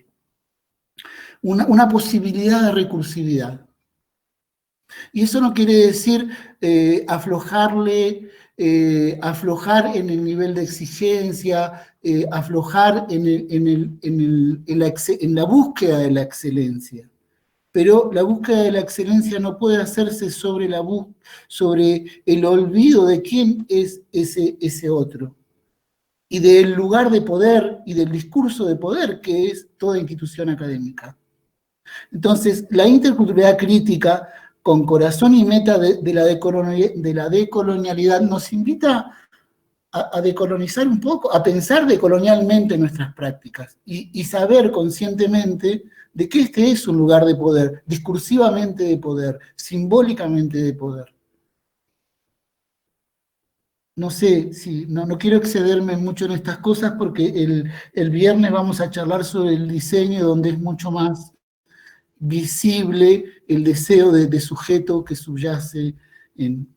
Speaker 3: Una posibilidad de recursividad. Y eso no quiere decir aflojar en el nivel de exigencia, aflojar en la búsqueda de la excelencia. Pero la búsqueda de la excelencia no puede hacerse sobre el olvido de quién es ese otro, y del lugar de poder y del discurso de poder que es toda institución académica. Entonces, la interculturalidad crítica, con corazón y meta de la decolonialidad, nos invita a decolonizar un poco, a pensar decolonialmente nuestras prácticas y saber conscientemente de que este es un lugar de poder, discursivamente de poder, simbólicamente de poder. No sé, no quiero excederme mucho en estas cosas porque el viernes vamos a charlar sobre el diseño, donde es mucho más visible el deseo de sujeto que subyace en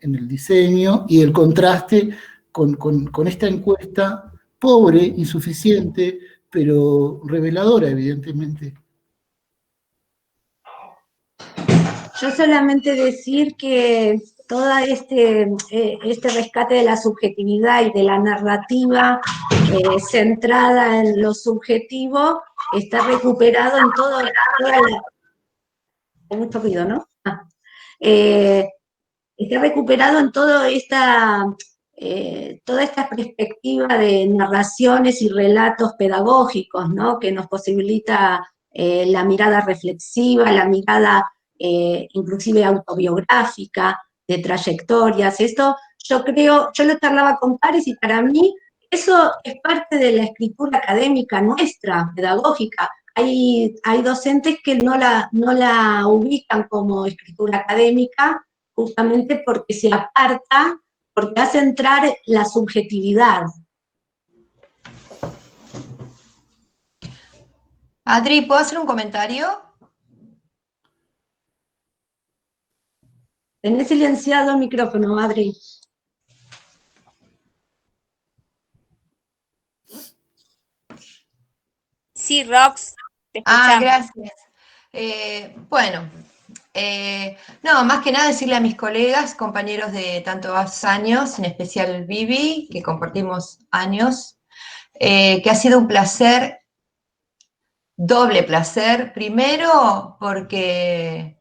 Speaker 3: el diseño y el contraste con esta encuesta pobre, insuficiente, pero reveladora, evidentemente.
Speaker 7: Yo solamente decir que todo este rescate de la subjetividad y de la narrativa centrada en lo subjetivo está recuperado en toda la... Hay mucho ruido, ¿no? Está recuperado en toda esta perspectiva de narraciones y relatos pedagógicos, ¿no? Que nos posibilita la mirada reflexiva, la mirada inclusive autobiográfica, de trayectorias. Esto yo creo, yo lo charlaba con pares y para mí eso es parte de la escritura académica nuestra, pedagógica. Hay docentes que no la ubican como escritura académica, justamente porque se aparta, porque hace entrar la subjetividad.
Speaker 8: Adri, ¿puedo hacer un comentario?
Speaker 7: Tenés silenciado el micrófono, Adri.
Speaker 1: Sí, Rox, te
Speaker 8: Ah,
Speaker 1: escuchamos.
Speaker 8: gracias. Bueno, no, más que nada decirle a mis colegas, compañeros de tantos años, en especial Vivi, que compartimos años, que ha sido un placer, doble placer. Primero, porque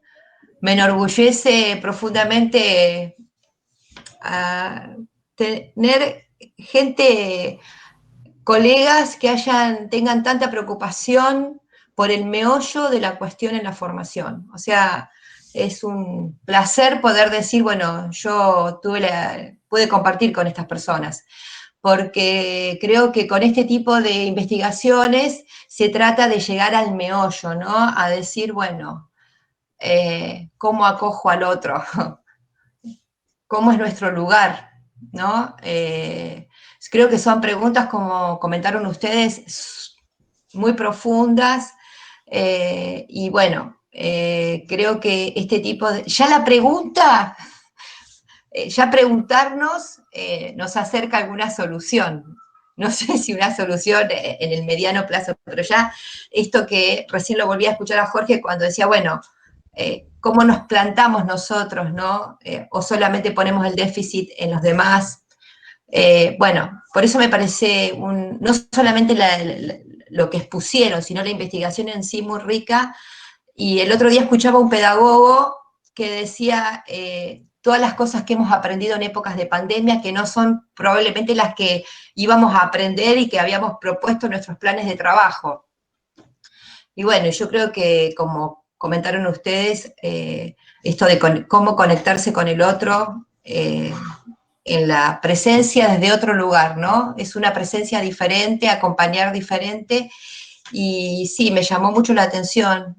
Speaker 8: me enorgullece profundamente tener gente, colegas que tengan tanta preocupación por el meollo de la cuestión en la formación. O sea, es un placer poder decir, bueno, yo pude compartir con estas personas, porque creo que con este tipo de investigaciones se trata de llegar al meollo, ¿no? A decir, bueno, ¿cómo acojo al otro? ¿Cómo es nuestro lugar? ¿No? Creo que son preguntas, como comentaron ustedes, muy profundas, y bueno, creo que este tipo de... Ya la pregunta, ya preguntarnos nos acerca a alguna solución. No sé si una solución en el mediano plazo, pero ya esto que recién lo volví a escuchar a Jorge cuando decía, bueno, cómo nos plantamos nosotros, ¿no? O solamente ponemos el déficit en los demás. Bueno, por eso me parece no solamente lo que expusieron, sino la investigación en sí muy rica. Y el otro día escuchaba a un pedagogo que decía todas las cosas que hemos aprendido en épocas de pandemia, que no son probablemente las que íbamos a aprender y que habíamos propuesto en nuestros planes de trabajo. Y bueno, yo creo que, como comentaron ustedes, esto de cómo conectarse con el otro en la presencia desde otro lugar, ¿no? Es una presencia diferente, acompañar diferente, y sí, me llamó mucho la atención,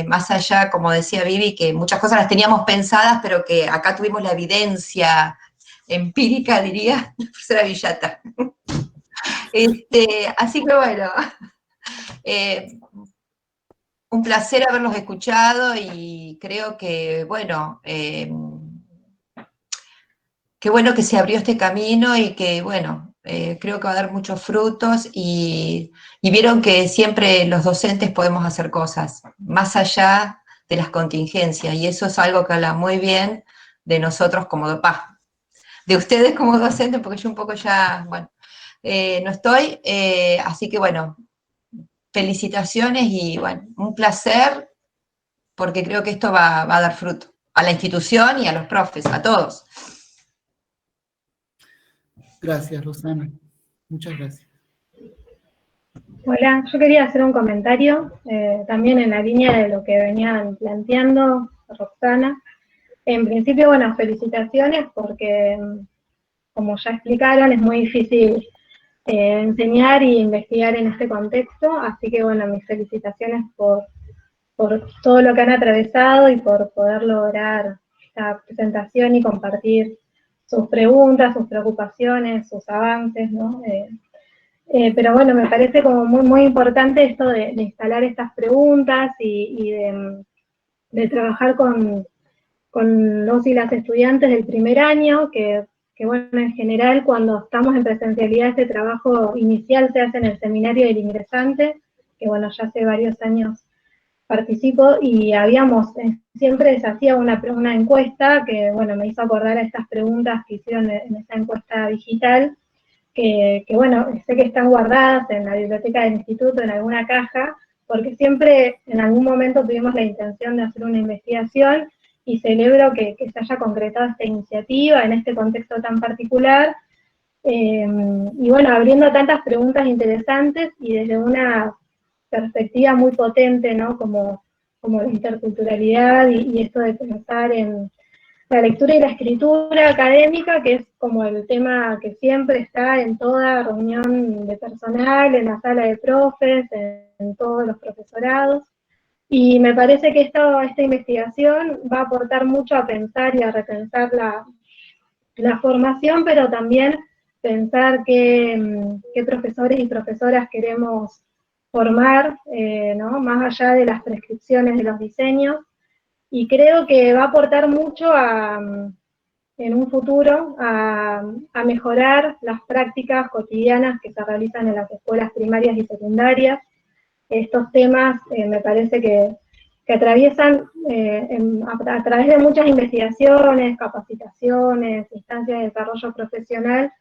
Speaker 8: más allá, como decía Vivi, que muchas cosas las teníamos pensadas, pero que acá tuvimos la evidencia empírica, diría, la profesora Villata. Así que bueno, un placer haberlos escuchado y creo que, bueno, qué bueno que se abrió este camino y que, bueno, creo que va a dar muchos frutos y vieron que siempre los docentes podemos hacer cosas, más allá de las contingencias, y eso es algo que habla muy bien de nosotros como de ustedes como docentes, porque yo un poco ya, bueno, no estoy, así que bueno, felicitaciones y bueno, un placer, porque creo que esto va a dar fruto a la institución y a los profes, a todos.
Speaker 3: Gracias, Rosana. Muchas gracias.
Speaker 9: Hola, yo quería hacer un comentario, también en la línea de lo que venían planteando Roxana. En principio, bueno, felicitaciones porque, como ya explicaron, es muy difícil enseñar e investigar en este contexto, así que, bueno, mis felicitaciones por todo lo que han atravesado y por poder lograr esta presentación y compartir sus preguntas, sus preocupaciones, sus avances, ¿no? Pero bueno, me parece como muy, muy importante esto de instalar estas preguntas y de trabajar con los y las estudiantes del primer año, que bueno, en general cuando estamos en presencialidad este trabajo inicial se hace en el seminario del ingresante, que bueno, ya hace varios años participo y siempre se hacía una encuesta que bueno, me hizo acordar a estas preguntas que hicieron en esa encuesta digital, que bueno, sé que están guardadas en la biblioteca del instituto, en alguna caja, porque siempre en algún momento tuvimos la intención de hacer una investigación y celebro que se haya concretado esta iniciativa en este contexto tan particular, y bueno, abriendo tantas preguntas interesantes y desde una perspectiva muy potente, ¿no? Como la interculturalidad y esto de pensar en la lectura y la escritura académica, que es como el tema que siempre está en toda reunión de personal, en la sala de profes, en todos los profesorados. Y me parece que esta investigación va a aportar mucho a pensar y a repensar la formación, pero también pensar qué profesores y profesoras queremos formar, ¿no? Más allá de las prescripciones de los diseños. Y creo que va a aportar mucho en un futuro a mejorar las prácticas cotidianas que se realizan en las escuelas primarias y secundarias. Estos temas me parece que atraviesan a través de muchas investigaciones, capacitaciones, instancias de desarrollo profesional,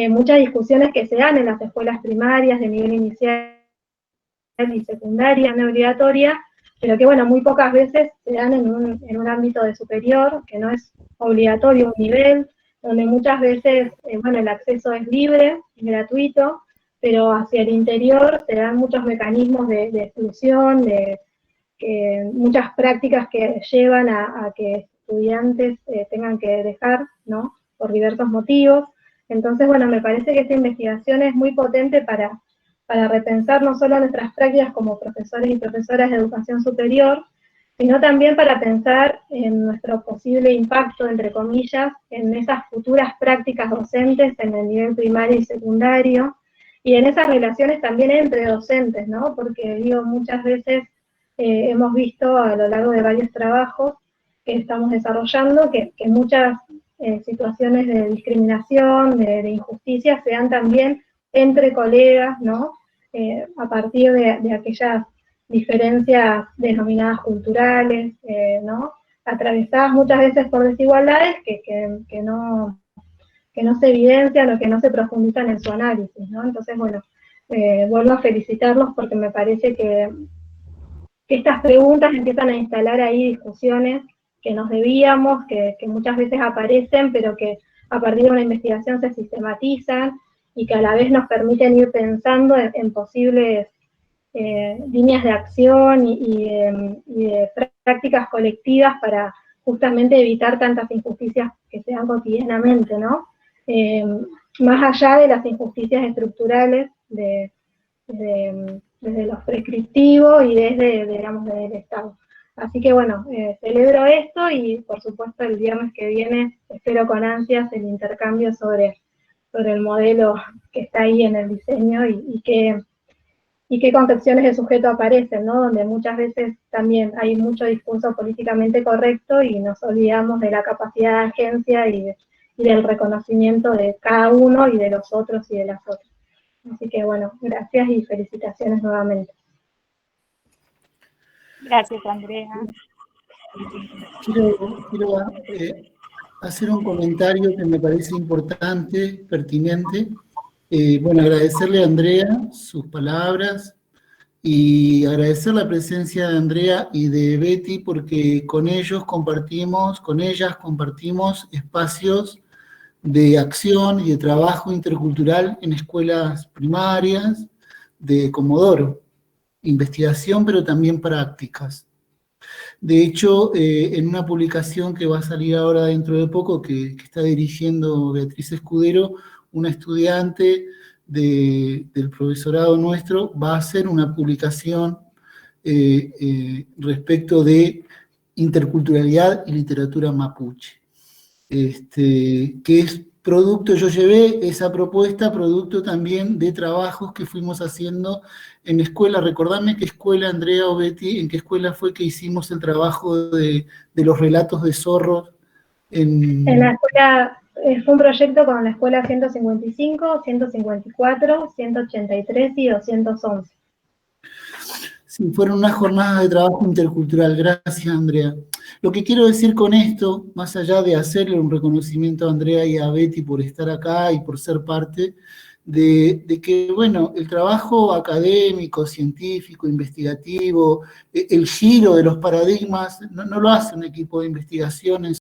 Speaker 9: muchas discusiones que se dan en las escuelas primarias de nivel inicial y secundaria, no obligatoria, pero que bueno, muy pocas veces se dan en un ámbito de superior, que no es obligatorio un nivel, donde muchas veces, bueno, el acceso es libre, es gratuito, pero hacia el interior se dan muchos mecanismos de exclusión, muchas prácticas que llevan a que estudiantes tengan que dejar, ¿no? Por diversos motivos. Entonces, bueno, me parece que esta investigación es muy potente para repensar no solo nuestras prácticas como profesores y profesoras de educación superior, sino también para pensar en nuestro posible impacto, entre comillas, en esas futuras prácticas docentes en el nivel primario y secundario, y en esas relaciones también entre docentes, ¿no? Porque digo, muchas veces hemos visto a lo largo de varios trabajos que estamos desarrollando que muchas situaciones de discriminación, de injusticia, se dan también entre colegas, ¿no? A partir de aquellas diferencias denominadas culturales, ¿no? Atravesadas muchas veces por desigualdades que no se evidencian o que no se profundizan en su análisis, ¿no? Entonces, bueno, vuelvo a felicitarlos porque me parece que estas preguntas empiezan a instalar ahí discusiones que nos debíamos, que muchas veces aparecen, pero que a partir de una investigación se sistematizan y que a la vez nos permiten ir pensando en posibles líneas de acción y de prácticas colectivas para justamente evitar tantas injusticias que se dan cotidianamente, ¿no? Más allá de las injusticias estructurales desde los prescriptivos y digamos, desde el Estado. Así que bueno, celebro esto y por supuesto el viernes que viene espero con ansias el intercambio sobre el modelo que está ahí en el diseño y qué concepciones de sujeto aparecen, ¿no? Donde muchas veces también hay mucho discurso políticamente correcto y nos olvidamos de la capacidad de agencia y del reconocimiento de cada uno y de los otros y de las otras. Así que bueno, gracias y felicitaciones nuevamente.
Speaker 1: Gracias, Andrea.
Speaker 3: Quiero hacer un comentario que me parece importante, pertinente. Bueno, agradecerle a Andrea sus palabras y agradecer la presencia de Andrea y de Betty porque con ellas compartimos espacios de acción y de trabajo intercultural en escuelas primarias, de Comodoro, investigación pero también prácticas. De hecho, en una publicación que va a salir ahora dentro de poco, que está dirigiendo Beatriz Escudero, una estudiante del profesorado nuestro va a hacer una publicación respecto de interculturalidad y literatura mapuche. Que es producto, yo llevé esa propuesta, producto también de trabajos que fuimos haciendo en escuela. Recordame qué escuela, Andrea o Betty, en qué escuela fue que hicimos el trabajo de los relatos de zorros.
Speaker 9: En la escuela, fue un proyecto con la escuela 155, 154, 183 y 211.
Speaker 3: Sí, fueron unas jornadas de trabajo intercultural. Gracias, Andrea. Lo que quiero decir con esto, más allá de hacerle un reconocimiento a Andrea y a Betty por estar acá y por ser parte, de que, bueno, el trabajo académico, científico, investigativo, el giro de los paradigmas, no lo hace un equipo de investigación en